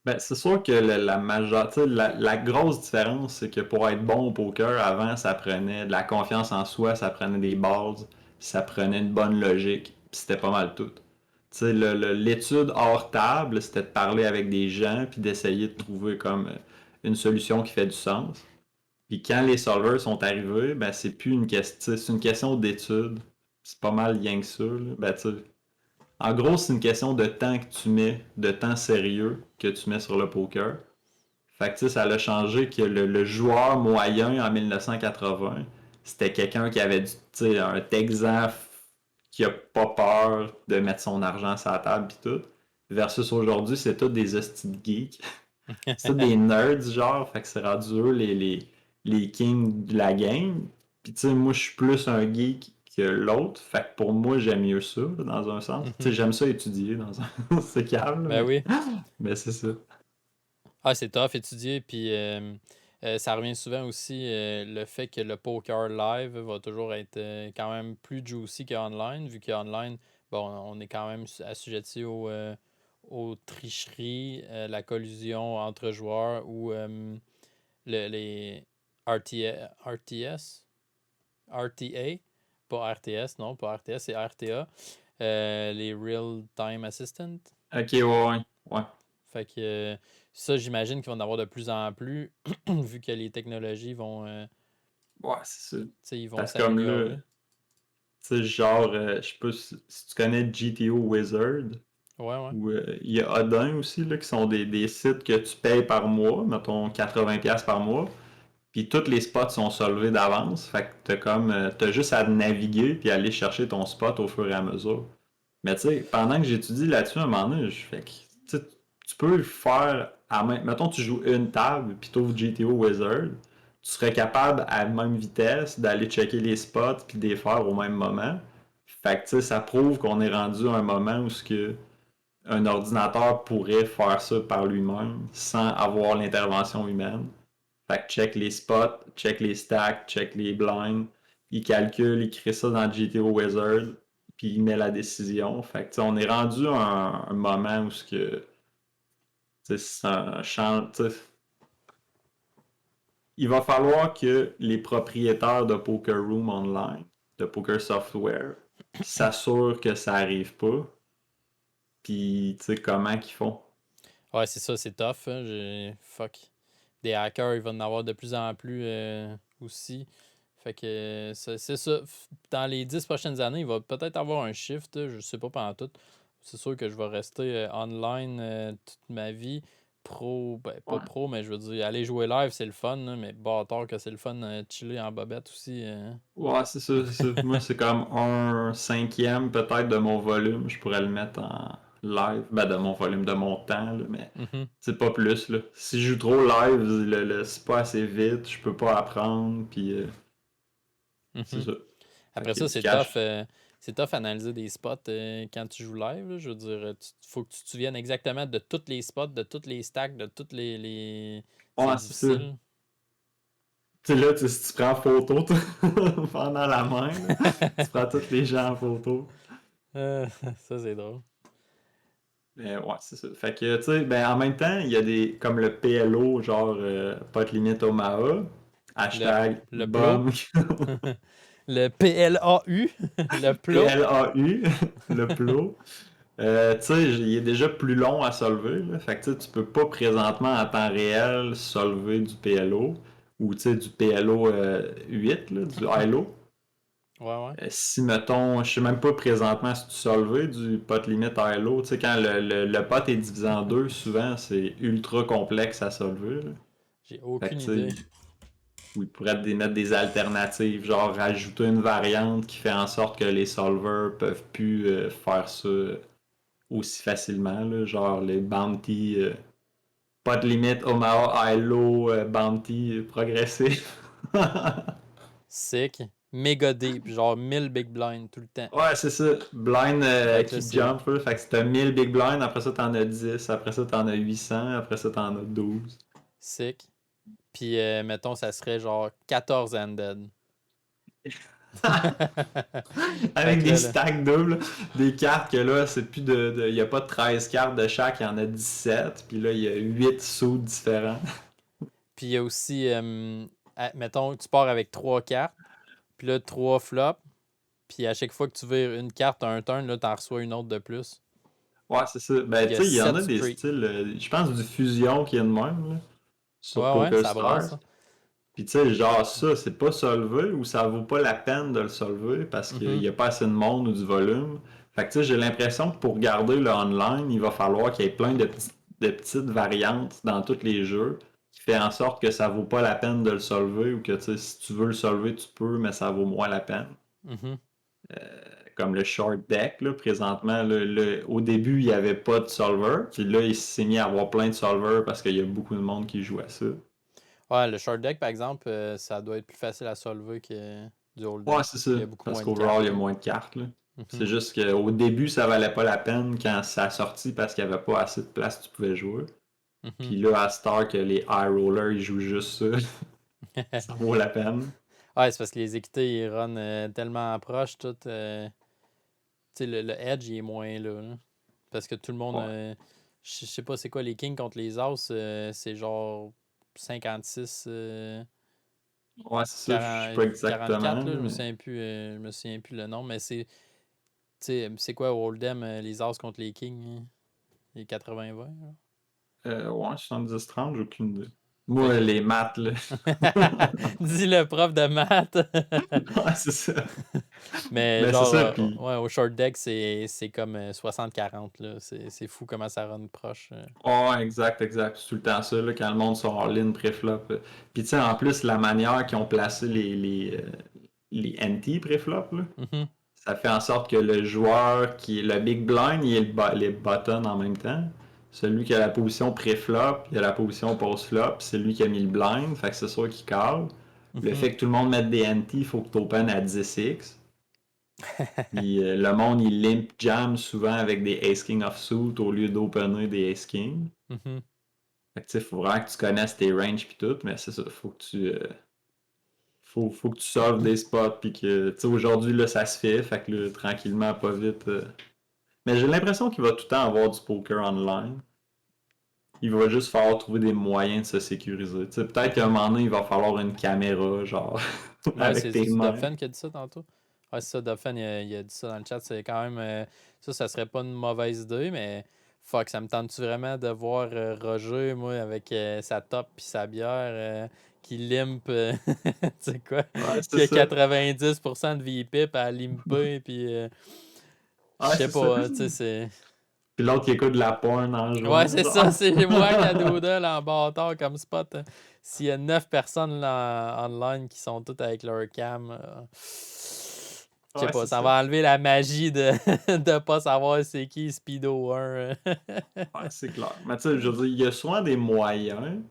Ben, c'est sûr que la majeure, tu sais, la grosse différence, c'est que pour être bon au poker, avant, ça prenait de la confiance en soi, ça prenait des bases, ça prenait une bonne logique, puis c'était pas mal tout. Tu sais, l'étude hors table, c'était de parler avec des gens, puis d'essayer de trouver comme une solution qui fait du sens. Puis quand les solvers sont arrivés, ben c'est plus une question, c'est une question d'étude. C'est pas mal rien que ça, là. Ben, tu sais, en gros, c'est une question de temps que tu mets, de temps sérieux que tu mets sur le poker. Fait que tu sais, ça a changé que le joueur moyen en 1980, c'était quelqu'un qui avait tu sais, un Texan qui a pas peur de mettre son argent sur la table pis tout. Versus aujourd'hui, c'est tous des hosties de geeks. C'est tous des nerds, genre. Fait que c'est rendu eux les kings de la game. Puis tu sais, moi, je suis plus un geek que l'autre. Fait que pour moi, j'aime mieux ça, là, dans un sens. Tu sais, Mhm. j'aime ça étudier, dans un... c'est calme, Ben oui. mais c'est ça. Ah, c'est tough étudier, puis ça revient souvent aussi le fait que le poker live va toujours être quand même plus juicy qu'online, vu qu'online, bon, on est quand même assujetti aux tricheries, la collusion entre joueurs ou les RTS, RTA, pas RTS, non, pas RTS, c'est RTA, les Real Time Assistant. Ok, ouais, ouais. Ouais, Fait que ça, j'imagine qu'ils vont en avoir de plus en plus, vu que les technologies vont, ouais c'est ça. tu sais, ils vont Parce que comme là, s'améliorer. tu sais, genre, je sais pas si tu connais GTO Wizard, Ouais, ouais. ou il y a Odin aussi, là, qui sont des sites que tu payes par mois, mettons 80$ par mois, puis tous les spots sont solvés d'avance, fait que t'as juste à naviguer puis aller chercher ton spot au fur et à mesure. Mais tu sais, pendant que j'étudie là-dessus, à un moment donné, je fais que, tu sais, tu peux le faire mettons tu joues une table puis t'ouvres GTO Wizard, tu serais capable à la même vitesse d'aller checker les spots puis de les faire au même moment. Fait que tu sais, ça prouve qu'on est rendu à un moment où ce que un ordinateur pourrait faire ça par lui-même sans avoir l'intervention humaine. Fait que check les spots, check les stacks, check les blinds, il calcule, il crée ça dans GTO Wizard, puis il met la décision. Fait que on est rendu à un moment où ce que c'est un champ. Il va falloir que les propriétaires de Poker Room Online, de Poker Software, s'assurent que ça arrive pas. Puis, tu sais, comment qu'ils font. Ouais, c'est ça, c'est tough, hein. Fuck. Des hackers, il va en avoir de plus en plus aussi. Fait que c'est ça. Dans les 10 prochaines années, il va peut-être avoir un shift, je sais pas pendant tout. C'est sûr que je vais rester online toute ma vie. Pro, ben pas Ouais. pro, mais je veux dire, aller jouer live, c'est le fun, là, mais bâtard que c'est le fun chiller en bobette aussi. Ouais, c'est ça, c'est ça. Moi, c'est comme un cinquième peut-être de mon volume. Je pourrais le mettre en live. Ben, de mon volume, de mon temps, là, mais Mhm, c'est pas plus, là. Si je joue trop live, c'est pas assez vite, je peux pas apprendre, puis c'est mhm. ça. Fait Après qu'il y a ça, du cash. c'est tough analyser des spots quand tu joues live, là. Je veux dire, faut que tu te souviennes exactement de tous les spots, de tous les stacks, de toutes C'est Ouais, c'est ça. difficile. Tu sais, là, si tu prends photo pendant la main, là, tu prends tous les gens en photo. Ça, c'est drôle. Mais ouais, c'est ça. Fait que, tu sais, ben, en même temps, il y a des, comme le PLO, genre, pas de limite Omaha, Le, hashtag le PLO. BOM, Le PLAU. Le PLO. PLAU, le PLO. Tu sais, il est déjà plus long à solver, là. Fait que, tu sais, tu peux pas présentement en temps réel solver du PLO, ou, tu sais, du PLO 8, là, du ILO. Ouais, ouais. Si, mettons, je sais même pas présentement si tu solves du pot limit ILO, tu sais, quand le pot est divisé en deux, souvent, c'est ultra complexe à solver, là. J'ai Fait que, aucune tu sais, idée. où ils pourraient mettre des alternatives, genre rajouter une variante qui fait en sorte que les solvers peuvent plus faire ça aussi facilement, là, genre les bounty, pas de limite, Omaha ILO, bounty progressif. Sick. méga deep, genre 1000 big blind tout le temps. Ouais, c'est ça. Blind Fait que là, qui c'est jump, là. Fait que si t'as 1000 big blind, après ça t'en as 10, après ça t'en as 800, après ça t'en as 12. sick. Puis, mettons, ça serait genre 14 ended. Fait Avec que des là, stacks doubles, des cartes que là, c'est plus il y a pas 13 cartes de chaque, il y en a 17, puis là, il y a 8 sauts différents. puis il y a aussi, mettons, tu pars avec 3 cartes, puis là, 3 flops, puis à chaque fois que tu vires une carte un turn, là, t'en reçois une autre de plus. Ouais, c'est ça. Ben, Il y tu a sais, il y en 7 a des streaks. styles, je pense du fusion qui est de même, là, sur Ouais, Poker ça brasse, Stars. ça. Puis tu sais, genre ça, c'est pas solvé ou ça vaut pas la peine de le solver parce qu'il Mhm, y a pas assez de monde ou du volume. Fait que tu sais, j'ai l'impression que pour garder le online, il va falloir qu'il y ait plein de petites variantes dans tous les jeux qui fait en sorte que ça vaut pas la peine de le solver ou que tu sais, si tu veux le solver, tu peux, mais ça vaut moins la peine. mhm. Comme le short deck, là, présentement, au début, il n'y avait pas de solver. Puis là, il s'est mis à avoir plein de solvers parce qu'il y a beaucoup de monde qui joue à ça. Ouais, le short deck, par exemple, ça doit être plus facile à solver que du Ouais, hold'em. c'est ça. Il y a beaucoup Parce moins de qu'overall, il y cartes, a là. moins de cartes, là. C'est Mhm. juste qu'au début, ça valait pas la peine quand ça a sorti parce qu'il n'y avait pas assez de place où tu pouvais jouer. Mhm. Puis là, à Star, que les high rollers, ils jouent juste ça. Ça vaut la peine. Ouais, c'est parce que les équités, ils run tellement proche, tout. Tu sais, le edge, il est moins là, là. Parce que tout le monde. Ouais. Je sais pas c'est quoi les kings contre les as, c'est genre 56, Ouais, c'est ça. Je sais 40 pas exactement, 44, là, là, mais. je me souviens plus le nom, mais c'est. Tu sais, c'est quoi Hold'em, les as contre les kings, hein? Les 80-20, là? Ouais, 70-30, j'ai aucune idée. Fait Moi, que. les maths, là. Dis le prof de maths. Ouais, c'est ça. Mais Mais c'est genre, ça, puis. ouais, au short deck, c'est comme 60-40, là. C'est fou comment ça run proche. Ouais, exact, exact. C'est tout le temps ça, là, quand le monde sont en ligne pré-flop. Puis tu sais, en plus, la manière qu'ils ont placé les NT pré-flop, là, Mhm, ça fait en sorte que le joueur qui est le big blind, il est les buttons en même temps. Celui qui a la position pré-flop, il a la position post-flop, c'est lui qui a mis le blind, fait que c'est sûr qu'il call. Le mhm. fait que tout le monde mette des NT, il faut que tu open à 10x. Puis le monde, il limp jam souvent avec des Ace-King offsuit au lieu d'opener des Ace-King. Mhm. Fait que tu sais, faut vraiment que tu connaisses tes ranges pis tout, mais c'est ça, faut que tu solves des spots pis que, tu sais, aujourd'hui, là, ça se fait que là, tranquillement, pas vite. Mais j'ai l'impression qu'il va tout le temps avoir du poker online. Il va juste falloir trouver des moyens de se sécuriser. Tu sais, peut-être qu'à un moment donné, il va falloir une caméra, genre, Ouais, avec tes c'est mains. Dobfen qui a dit ça tantôt. Ouais, c'est ça, Dobfen, il a dit ça dans le chat. C'est quand même. Ça serait pas une mauvaise idée, mais fuck, ça me tente-tu vraiment de voir Roger, moi, avec sa top puis sa bière qui limpe, tu sais quoi, Ouais, qui c'est a ça. 90% de VPIP à limper, puis je Ouais, sais c'est ça. pas, tu sais, c'est. Puis l'autre qui écoute de la porn en Ouais, jouant, c'est ça, genre. c'est moi qui a Doodle en bâtard comme spot. S'il y a 9 personnes là, online qui sont toutes avec leur cam, je sais Ouais, pas, c'est ça ça. va enlever la magie de de pas savoir c'est qui Speedo 1. Ouais, c'est clair. Mais tu sais, je veux dire, il y a souvent des moyens,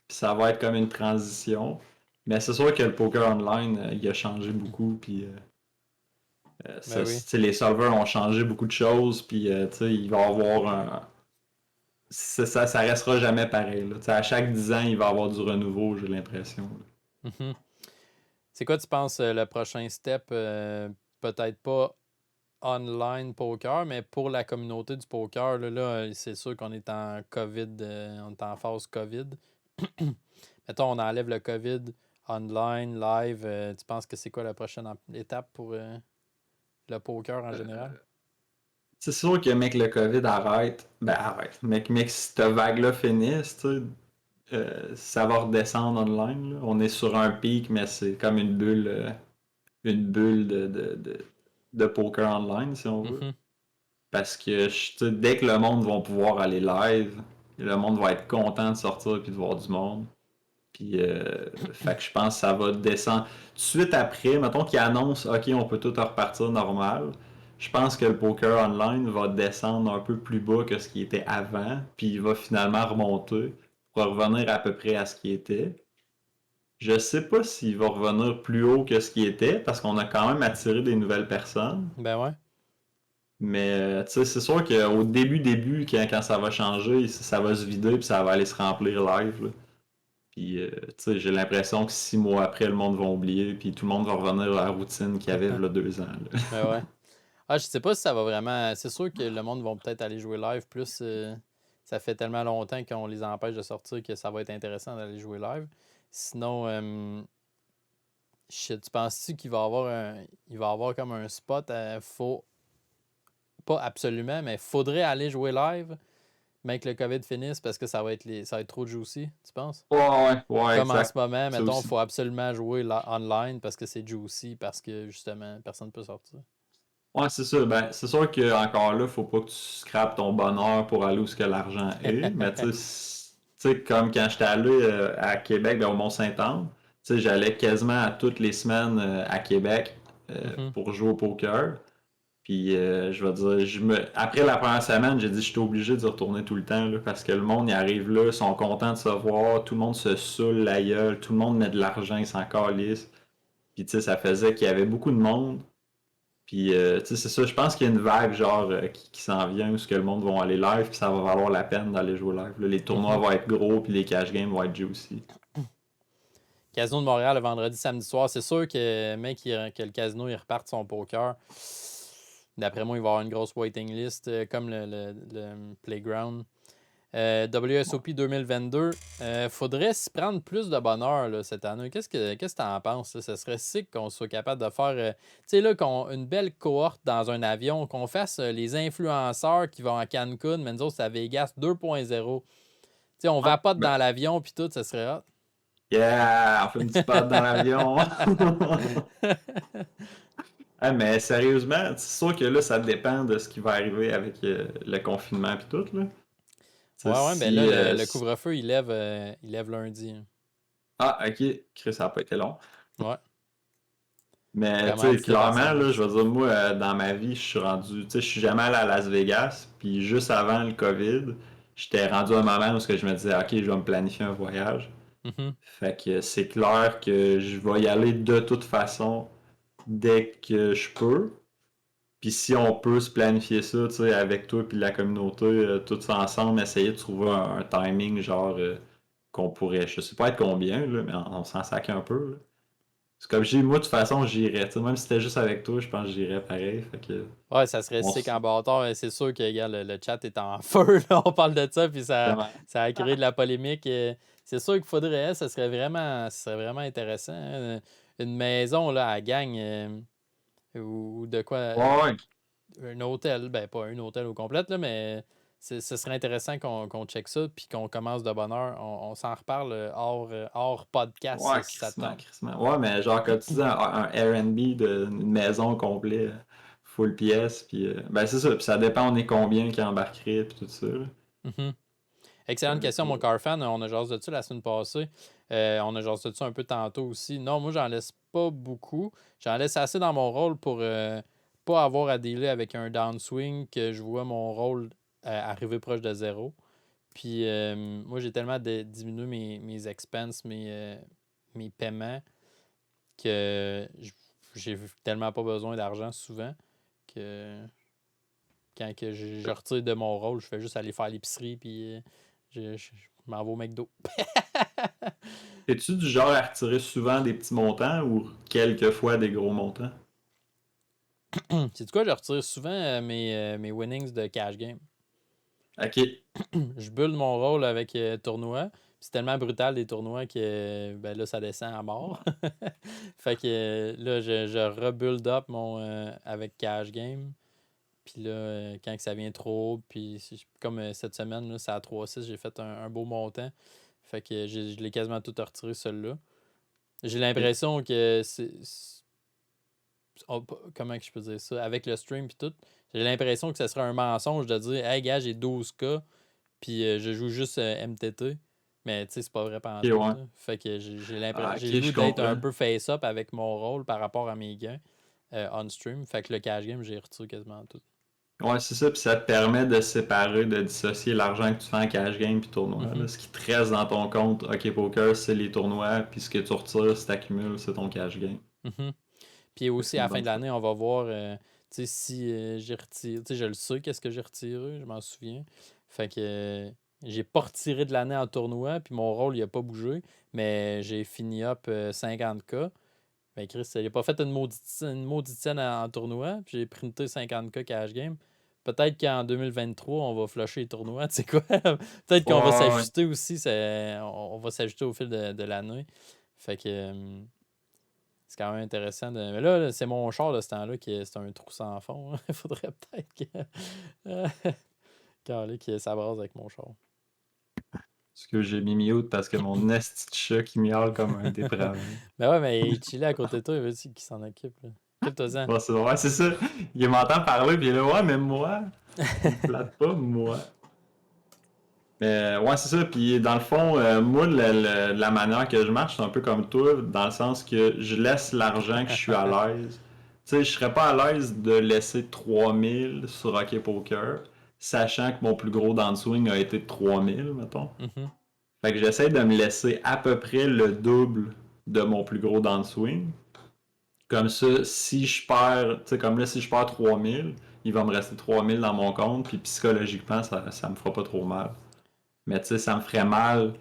puis ça va être comme une transition. Mais c'est sûr que le poker online, il a changé beaucoup, puis Ben tu oui. sais, les serveurs ont changé beaucoup de choses, puis tu sais, il va y avoir un. Ça restera jamais pareil, là. Tu sais, à chaque 10 ans, il va y avoir du renouveau, j'ai l'impression, là. Mhm. C'est quoi, tu penses, le prochain step? Peut-être pas online poker, mais pour la communauté du poker, c'est sûr qu'on est en COVID, on est en phase COVID. Mettons, on enlève le COVID online, live. Tu penses que c'est quoi la prochaine étape pour le poker en général? C'est sûr que, mec, le COVID arrête. Ben, arrête. Mec, si cette vague-là finisse, tu sais, ça va redescendre online, là. On est sur un pic, mais c'est comme une bulle de poker online, si on veut. Mhm, Parce que tu sais, dès que le monde va pouvoir aller live, le monde va être content de sortir et de voir du monde. Puis, fait que je pense que ça va descendre. Tout de suite après, mettons qu'ils annoncent, OK, on peut tout repartir normal. Je pense que le poker online va descendre un peu plus bas que ce qui était avant, puis il va finalement remonter pour revenir à peu près à ce qui était. Je sais pas s'il va revenir plus haut que ce qu'il était, parce qu'on a quand même attiré des nouvelles personnes. Ben ouais. Mais tu sais, c'est sûr qu'au début, quand ça va changer, ça va se vider puis ça va aller se remplir live, là. Puis tu sais, j'ai l'impression que 6 mois après, le monde va oublier, puis tout le monde va revenir à la routine qu'il y avait il y a 2 ans, là. Ben ouais. Ah, je sais pas si ça va vraiment. C'est sûr que le monde va peut-être aller jouer live. Plus ça fait tellement longtemps qu'on les empêche de sortir que ça va être intéressant d'aller jouer live. Sinon, shit, tu penses-tu qu'il va avoir il va avoir comme un spot faut pas absolument, mais faudrait aller jouer live, mais que le COVID finisse parce que ça va être trop juicy, tu penses? Ouais, Comme en ce exact. moment, Ça mettons, il aussi. faut absolument jouer online parce que c'est juicy, parce que justement, personne ne peut sortir. Ouais, c'est ça. Ben, c'est sûr que encore là, faut pas que tu scrapes ton bonheur pour aller où ce que l'argent est. Mais tu sais, comme quand j'étais allé à Québec, ben, au Mont-Saint-Anne, tu sais, j'allais quasiment à toutes les semaines à Québec Mhm. pour jouer au poker. Puis je vais dire, après la première semaine, j'ai dit j'étais obligé d'y retourner tout le temps là, parce que le monde y arrive là, ils sont contents de se voir, tout le monde se saoule la gueule, tout le monde met de l'argent, ils s'en calissent. Puis tu sais, ça faisait qu'il y avait beaucoup de monde. Puis, tu sais, c'est ça, je pense qu'il y a une vague, genre, qui s'en vient, où ce que le monde va aller live, puis ça va valoir la peine d'aller jouer live. Là, les tournois Mhm. vont être gros, puis les cash games vont être juicy. Casino de Montréal le vendredi, samedi soir. C'est sûr que, mec, que le casino il reparte son poker. D'après moi, il va y avoir une grosse waiting list comme le Playground. WSOP 2022, faudrait s'y prendre plus de bonheur là, cette année. Qu'est-ce que tu en penses? Là? Ce serait sick qu'on soit capable de faire tu sais, là, une belle cohorte dans un avion, qu'on fasse les influenceurs qui vont à Cancun, mais nous autres, c'est à Vegas 2.0. Tu sais, on Ouais, vapote ben, dans l'avion, puis tout, ça serait hot. yeah, on fait une petite patte dans l'avion. Ah, mais sérieusement, c'est sûr que là, ça dépend de ce qui va arriver avec le confinement et tout, là. Tu sais, Ouais, ouais, ben là, si, le couvre-feu, il lève lundi. Hein. Ah, ok, Chris, ça n'a pas été long. Ouais, Mais, tu sais, commandité par clairement, là, Sanef. je veux dire, moi, dans ma vie, je suis rendu, tu sais, je suis jamais allé à Las Vegas, puis juste avant le COVID, j'étais rendu à un moment où ce que je me disais, ok, je vais me planifier un voyage. Mhm. Fait que c'est clair que je vais y aller de toute façon dès que je peux. Puis si on peut se planifier ça, tu sais, avec toi puis la communauté, tous ensemble, essayer de trouver un timing, genre, qu'on pourrait, je sais pas être combien, là, mais on s'en sac un peu, là. C'est comme j'ai, moi, de toute façon, j'irais. Tu sais, même si c'était juste avec toi, je pense que j'irais pareil. Fait que, Ouais, ça serait on sick s- en bâtard. C'est sûr que regarde, le chat est en feu. Là, on parle de ça, puis Vraiment. ça a créé de la polémique. C'est sûr qu'il faudrait, ça serait vraiment intéressant. Hein. Une maison là, à gang ou de quoi. Ouais, ouais. Un hôtel. Ben, pas un hôtel au complet, là, mais ce serait intéressant qu'on check ça, puis qu'on commence de bonne heure. On s'en reparle hors podcast Ouais, si ça te crissement, tente. crissement. Ouais, mais genre, quand tu dis un Airbnb d'une maison complète, full pièce, puis ben c'est ça. Puis ça dépend, on est combien qui embarquerait, puis tout ça, là. Mhm. Ça Excellente question, mon dépend. car fan. On a jasé de ça la semaine passée. On a jasé de ça un peu tantôt aussi. Non, moi, j'en laisse pas beaucoup. J'en laisse assez dans mon rôle pour pas avoir à dealer avec un downswing que je vois mon rôle arriver proche de zéro. Puis moi, j'ai tellement diminué mes expenses, mes paiements, que j'ai tellement pas besoin d'argent souvent que quand que je retire de mon rôle, je fais juste aller faire l'épicerie puis je m'en vais au McDo. Es-tu du genre à retirer souvent des petits montants ou quelquefois des gros montants? C'est du quoi, je retire souvent mes winnings de cash game. Ok. Je bulle mon rôle avec tournoi. C'est tellement brutal des tournois que ben là, ça descend à mort. Fait que là, je rebuild up avec cash game. Puis là, quand que ça vient trop haut, puis comme cette semaine, là, c'est à 3-6, j'ai fait un beau montant. Fait que je l'ai quasiment tout retiré, celui-là. J'ai Ok. l'impression que comment que je peux dire ça? Avec le stream et tout, j'ai l'impression que ce serait un mensonge de dire Hey gars, j'ai 12K, puis je joue juste MTT. Mais tu sais, c'est pas vrai pendant Ok, tout. ouais. Là. Fait que Ah, j'ai ok, le goût je d'être un comprends. peu face-up avec mon rôle par rapport à mes gains on stream. Fait que le cash game, j'ai retiré quasiment tout. Ouais, c'est ça, puis ça te permet de séparer, de dissocier l'argent que tu fais en cash game puis tournoi. Là. Mhm, Ce qui te reste dans ton compte OK Poker, c'est les tournois, puis ce que tu retires, si t'accumules, c'est ton cash game. mhm. Puis Fait que aussi, c'est à une la fin bonne de chose. l'année, on va voir tu sais, si j'ai retiré. Tu sais, je le sais, qu'est-ce que j'ai retiré, je m'en souviens. Fait que j'ai pas retiré de l'année en tournoi, puis mon rôle, il a pas bougé, mais j'ai fini up 50K. Ben, Chris, j'ai pas fait une mauditienne en tournoi, puis j'ai printé 50K cash game. Peut-être qu'en 2023, on va flusher les tournois, tu sais quoi? Peut-être Ouais, qu'on va ouais, ouais. s'ajuster aussi, on va s'ajuster au fil de l'année. Fait que c'est quand même intéressant. Mais là, c'est mon char de ce temps-là qui c'est un trou sans fond. Il faudrait peut-être que ça brasse avec mon char. Parce que j'ai mis mute parce que mon esti de chat qui miaule comme un dépravé. Ben ouais, mais il chillait à côté de toi, il veut qu'il s'en occupe, là. Occupe-toi-en. Bon, ouais, c'est ça. Il m'entend parler, puis il est là, ouais, mais moi, il me flatte pas, moi. Mais ouais, c'est ça. Puis dans le fond, moi, la manière que je marche, c'est un peu comme toi, dans le sens que je laisse l'argent que je suis à l'aise. Tu sais, je serais pas à l'aise de laisser 3000 sur Hockey Poker, sachant que mon plus gros downswing a été de 3000, mettons. Mhm, Fait que j'essaie de me laisser à peu près le double de mon plus gros downswing. Comme ça, si je perds, tu sais, comme là, si je perds 3000, il va me rester 3000 dans mon compte, puis psychologiquement, ça me fera pas trop mal. Mais tu sais, ça me ferait mal.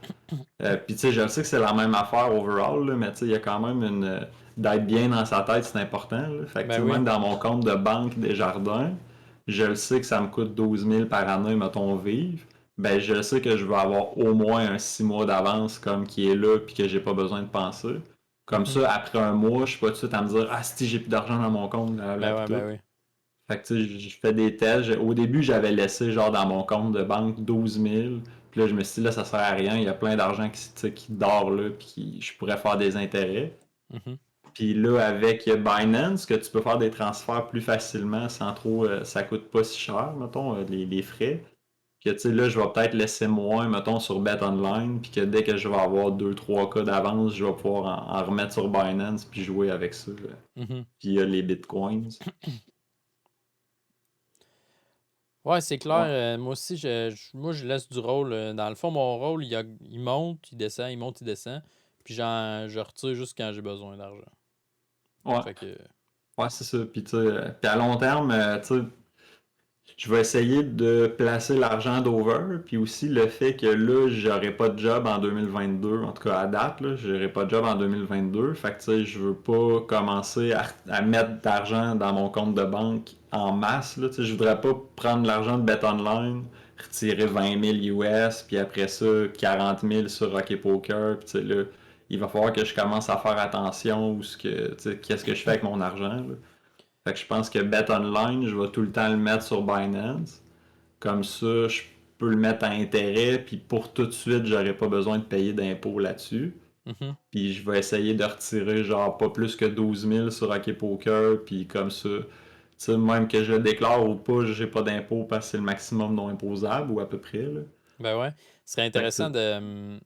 Puis tu sais, je sais que c'est la même affaire overall, là, mais tu sais, il y a quand même d'être bien dans sa tête, c'est important. Là. Fait que tu Ben sais, oui. même dans mon compte de banque des jardins, je le sais que ça me coûte 12 000 par année, mettons, vivre. Ben, je sais que je vais avoir au moins un 6 mois d'avance comme qui est là, puis que j'ai pas besoin de penser. Comme Mhm. ça, après un mois, je suis pas tout de suite à me dire, ah, si j'ai plus d'argent dans mon compte, là, Ben pis ouais, tout. ben oui. Fait que tu sais, je fais des tests. Au début, j'avais laissé genre dans mon compte de banque 12 000. Puis là, je me suis dit, là, ça sert à rien. Il y a plein d'argent qui, tu sais, qui dort là, puis je pourrais faire des intérêts. Mhm, Puis là, avec Binance, que tu peux faire des transferts plus facilement sans trop, ça coûte pas si cher, mettons, les frais. Que tu sais, là, je vais peut-être laisser moins, mettons, sur Bet Online. Puis que dès que je vais avoir 2-3 cas d'avance, je vais pouvoir en remettre sur Binance puis jouer avec ça. mhm. Puis il y a les bitcoins. Ouais, c'est clair. Ouais. Moi aussi, moi, je laisse du rôle. Dans le fond, mon rôle, il monte, il descend, il monte, il descend. Puis je retire juste quand j'ai besoin d'argent. Ouais. Fait que. Ouais, c'est ça. Puis, tu sais, puis à long terme, tu sais, je vais essayer de placer l'argent d'over. Puis aussi le fait que là, j'aurai pas de job en 2022. En tout cas, à date, là, j'aurai pas de job en 2022. Fait que, tu sais, je veux pas commencer à mettre d'argent dans mon compte de banque en masse. Là, tu sais, je voudrais pas prendre l'argent de BetOnline, retirer 20 000 US, puis après ça, 40 000 sur Rocket Poker. Puis, tu sais, là, il va falloir que je commence à faire attention ou tu sais, qu'est-ce que je fais avec mon argent. Là. Fait que je pense que Bet Online, je vais tout le temps le mettre sur Binance. Comme ça, je peux le mettre à intérêt, puis pour tout de suite, j'aurai pas besoin de payer d'impôts là-dessus. Mhm. Puis je vais essayer de retirer genre pas plus que 12 000 sur Hockey Poker, puis comme ça, tu sais, même que je le déclare ou pas, j'ai pas d'impôts parce que c'est le maximum non imposable ou à peu près, là. Ben ouais. Ce serait Fait que intéressant de.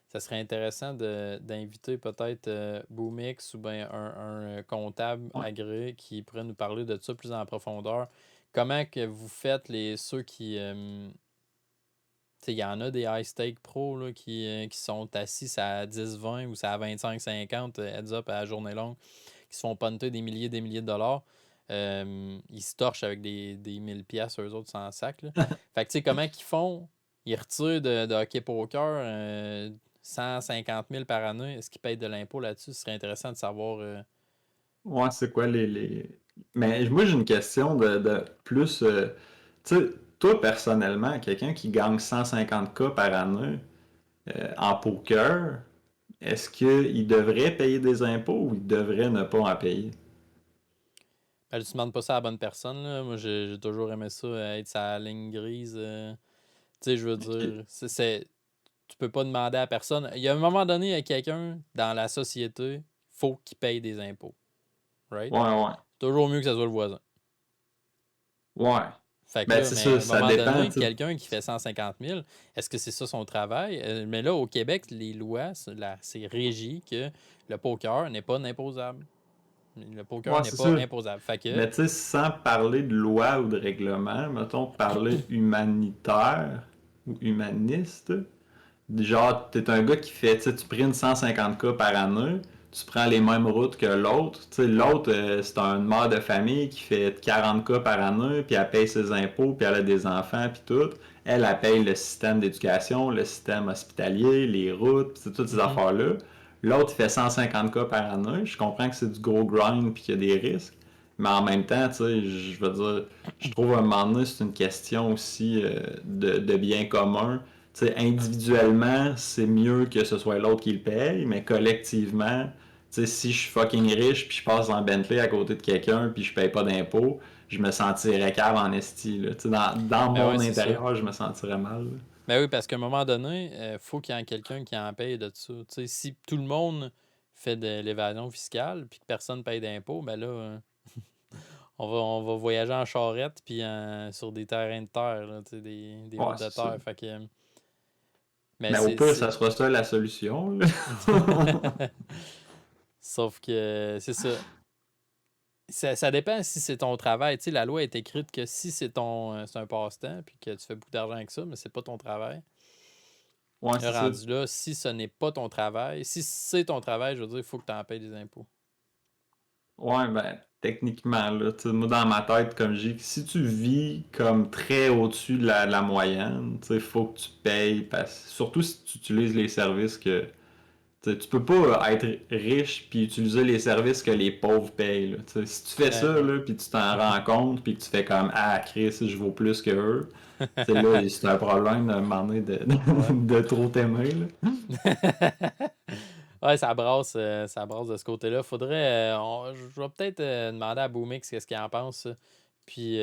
Ça serait intéressant d'inviter peut-être Boomix ou bien un comptable ouais. agréé qui pourrait nous parler de ça plus en profondeur. Comment que vous faites ceux qui. Tu sais, il y en a des high stake pro là, qui sont assis à 10-20 ou à 25-50 heads up à la journée longue, qui se font punter des milliers de dollars. Ils se torchent avec des 1000 pièces eux autres sans sac. Là. Fait que tu sais, comment qu'ils font? Ils retirent de hockey poker 150 000 par année. Est-ce qu'ils payent de l'impôt là-dessus? Ce serait intéressant de savoir. Ouais, c'est quoi Mais moi, j'ai une question de plus. Tu sais, toi, personnellement, quelqu'un qui gagne 150K par année en poker, est-ce qu'il devrait payer des impôts ou il devrait ne pas en payer? Ben, tu demandes pas ça à la bonne personne. Là. Moi, j'ai toujours aimé ça, être sa ligne grise. Tu sais, je veux Ok. dire, tu peux pas demander à personne. Il y a un moment donné, il y a quelqu'un dans la société, faut qu'il paye des impôts. Right? Ouais, ouais. Toujours mieux que ce soit le voisin. Ouais. Fait que Ben, là, c'est mais à ça, un ça moment dépend, donné, tu sais. quelqu'un qui fait 150 000, est-ce que c'est ça son travail? Mais là, au Québec, les lois, c'est régi que le poker n'est pas imposable. Le poker Ouais, n'est c'est pas ça. imposable. Fait que, Mais tu sais, sans parler de loi ou de règlement, mettons, parler humanitaire ou humaniste, genre, t'es un gars qui fait, tu sais, tu printes 150K par année, tu prends les mêmes routes que l'autre. Tu sais, l'autre, c'est une mère de famille qui fait 40K par année, puis elle paye ses impôts, puis elle a des enfants, puis tout. Elle paye le système d'éducation, le système hospitalier, les routes, puis c'est toutes ces mhm. affaires-là. L'autre, il fait 150K par année. Je comprends que c'est du gros grind, puis qu'il y a des risques. Mais en même temps, tu sais, je veux dire, je trouve à un moment donné, c'est une question aussi de bien commun. Tu sais, individuellement, c'est mieux que ce soit l'autre qui le paye, mais collectivement, tu sais, si je suis fucking riche puis je passe en Bentley à côté de quelqu'un puis je paye pas d'impôts, je me sentirais cave en esti, là. Tu sais, dans Ben ouais, mon c'est ça. intérieur, je me sentirais mal, là. Ben oui, parce qu'à un moment donné, faut qu'il y ait quelqu'un qui en paye de ça. Tu sais, si tout le monde fait de l'évasion fiscale puis que personne paye d'impôts, ben là, on va voyager en charrette puis sur des terrains de terre, là, tu sais, des Ouais, routes de c'est ça. terre. Fait que, mais Mais au c'est, pire, c'est- ça sera ça la solution, là. Sauf que c'est ça. Ça dépend si c'est ton travail. Tu sais, la loi est écrite que si c'est un passe-temps puis que tu fais beaucoup d'argent avec ça, mais c'est pas ton travail. Ouais, c'est ça. Rendu là, si ce n'est pas ton travail, si c'est ton travail, je veux dire, il faut que tu en payes des impôts. Ouais, ben, techniquement, là, tu sais, moi, dans ma tête, comme je dis, si tu vis comme très au-dessus de la moyenne, tu sais, faut que tu payes, surtout si tu utilises les services que, tu sais, tu peux pas être riche puis utiliser les services que les pauvres payent, là. Tu sais, si tu fais ça, Non. là, puis tu t'en rends compte, puis que tu fais comme, ah, Chris, je vaux plus que eux, tu sais, là, c'est un problème, à un moment donné, de, Ouais. de trop t'aimer, là. Ouais, ça brasse de ce côté-là. Faudrait. Je vais peut-être demander à Boomix qu'est-ce qu'il en pense. Puis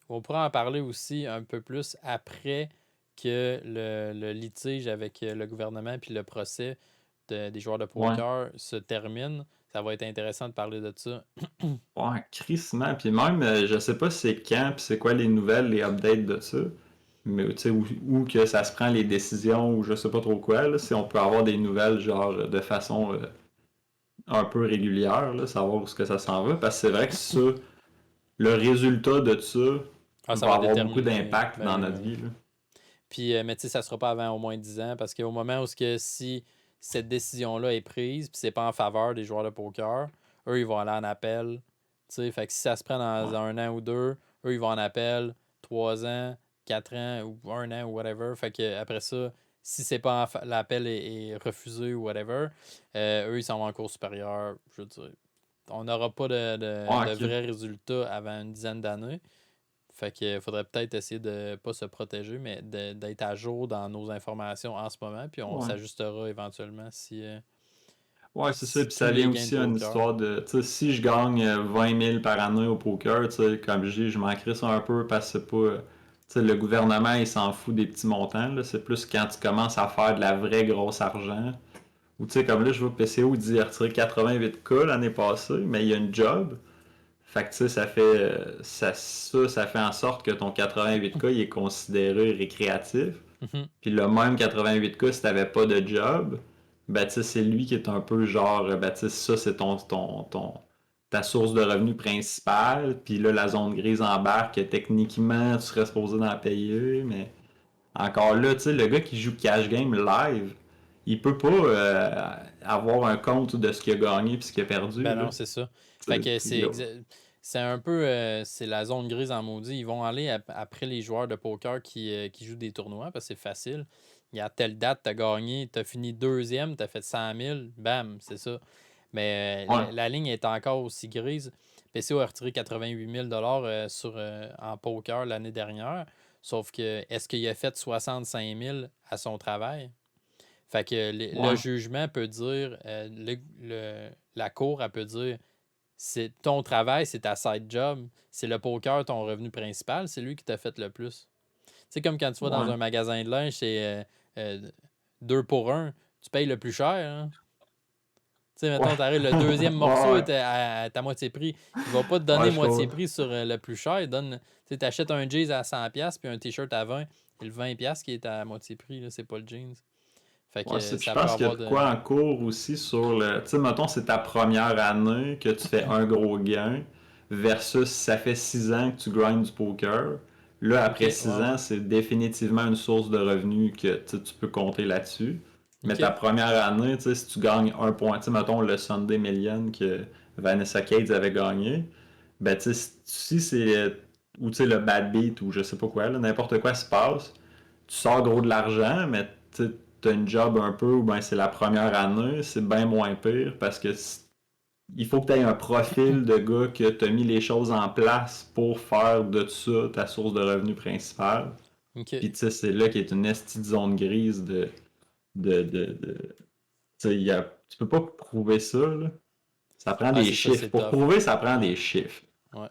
on pourra en parler aussi un peu plus après que le litige avec le gouvernement puis le procès des joueurs de Ouais. poker se termine. Ça va être intéressant de parler de ça. Ouais, crissement. Puis même, je sais pas c'est quand, puis c'est quoi les nouvelles, les updates de ça. Mais tu sais, où que ça se prend les décisions, ou je sais pas trop quoi, là, si on peut avoir des nouvelles, genre, de façon un peu régulière, là, savoir où ce que ça s'en va. Parce que c'est vrai que ça, le résultat de ça Ah, ça va va avoir beaucoup déterminer. d'impact Ben dans oui, notre ben oui. vie, là. Puis, mais tu sais, ça sera pas avant au moins 10 ans parce qu'au moment où si cette décision-là est prise, puis c'est pas en faveur des joueurs de poker, eux, ils vont aller en appel. Tu sais, fait que si ça se prend dans Ouais. un an ou deux, eux, ils vont en appel 3 ans, 4 ans ou un an ou whatever. Fait que après ça, si c'est pas l'appel est refusé ou whatever, eux, ils s'en vont en cours supérieur. Je veux dire, on n'aura pas Ouais, de ok. vrais résultats avant une dizaine d'années. Fait que faudrait peut-être essayer de pas se protéger, mais d'être à jour dans nos informations en ce moment, puis on Ouais. s'ajustera éventuellement Ouais, c'est ça. si Puis tous ça les vient gains de aussi à une poker. histoire de, tu sais, si je gagne 20 000 par année au poker, tu sais, comme je dis, je m'en crisse un peu parce que c'est pas, tu sais, le gouvernement, il s'en fout des petits montants, là. C'est plus quand tu commences à faire de la vraie grosse argent. Ou tu sais, comme là, je vois PCO dit qu'il a retiré 88K l'année passée, mais il y a une job. Fait que tu sais, ça fait, ça fait en sorte que ton 88K, il est considéré récréatif. Mhm. Puis le même 88K, si t'avais pas de job, ben tu sais, c'est lui qui est un peu genre, ben tu sais, ça c'est ta source de revenus principale. Puis là, la zone grise embarque, que techniquement, tu serais supposé d'en payer, mais encore là, tu sais, le gars qui joue cash game live, il peut pas avoir un compte de ce qu'il a gagné puis ce qu'il a perdu, Ben là. non, c'est ça. Fait Tu sais, que puis là, c'est un peu c'est la zone grise en maudit. Ils vont aller après les joueurs de poker qui jouent des tournois parce que c'est facile. Il y a telle date, tu as gagné, tu as fini deuxième, tu as fait 100 000, bam, c'est ça. Mais ouais, la ligne est encore aussi grise. PCO a retiré 88 000 en poker l'année dernière. Sauf que, est-ce qu'il a fait 65 000 à son travail? Fait que le ouais, jugement peut dire, la cour, elle peut dire, c'est ton travail, c'est ta side job, c'est le poker ton revenu principal, c'est lui qui t'a fait le plus. C'est comme quand tu vas dans ouais, un magasin de linge, c'est 2 pour 1, tu payes le plus cher, hein. Tu sais, ouais, mettons, t'arrives, le deuxième morceau ouais, est à ta moitié prix. Il va pas te donner ouais, je moitié comprends. prix sur le plus cher. Il donne, tu sais, t'achètes un jeans à 100$ puis un t-shirt à 20, et le 20$ qui est à moitié prix, là, c'est pas le jeans. Fait Ouais, que je ça peut pense qu'il y a avoir de de. quoi en cours aussi sur le. Tu sais, mettons, c'est ta première année que tu fais un gros gain versus ça fait 6 ans que tu grindes du poker. Là, Ok, après ouais, 6 ouais. ans, c'est définitivement une source de revenus que tu peux compter là-dessus. Mais ta Ok. première année, tu sais, si tu gagnes un point, tu sais, mettons le Sunday Million que Vanessa Cades avait gagné, ben, tu sais, si c'est. Ou tu sais, le bad beat ou je sais pas quoi, là, n'importe quoi se passe, tu sors gros de l'argent, mais tu as une job un peu où ben, c'est la première année, c'est bien moins pire parce que il faut que tu aies un profil de gars que tu as mis les choses en place pour faire de ça ta source de revenus principale. Ok. Puis tu sais, c'est là qu'il est une estie de zone grise de tu sais, tu peux pas prouver ça, là. Ça prend Ouais, des c'est ça, chiffres. c'est Pour tough. prouver, ça prend Ouais. des chiffres. Ouais.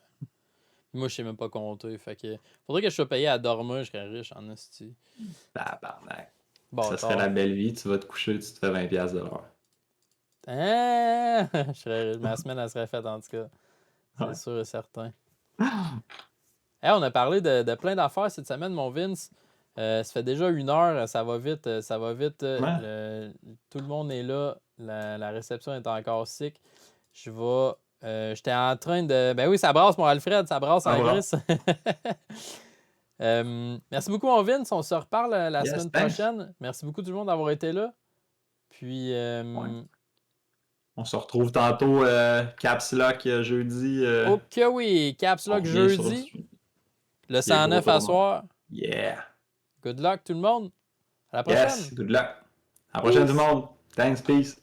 Moi, je sais même pas compter. Fait que. Faudrait que je sois payé à dormir, je serais riche en esti. Tabarnak. Bon, Ça serait la tard. belle vie, tu vas te coucher, tu te fais 20$ de l'heure. Hein? Je serais riche. Ma semaine, elle serait faite en tout cas. C'est Ouais. sûr et certain. Hey, on a parlé de plein d'affaires cette semaine, mon Vince. Ça fait déjà 1 heure, ça va vite, ça va vite. Ouais. Tout le monde est là, la réception est encore sick. Je vais. J'étais en train de. Ben oui, ça brasse, mon Alfred, ça brasse Ça en va. gris. Merci beaucoup, mon Vince. On se reparle la Yes, semaine thanks. prochaine. Merci beaucoup tout le monde d'avoir été là. Puis, Ouais. On se retrouve tantôt, Caps Lock jeudi. ok, oui, Caps On Lock revient sur le jeudi, stream. le Puis gros 109 à tournoi. soir. Yeah. Good luck, tout le monde. À la Yes. prochaine. Good luck. À la prochaine, tout le Peace. monde. Thanks. Peace.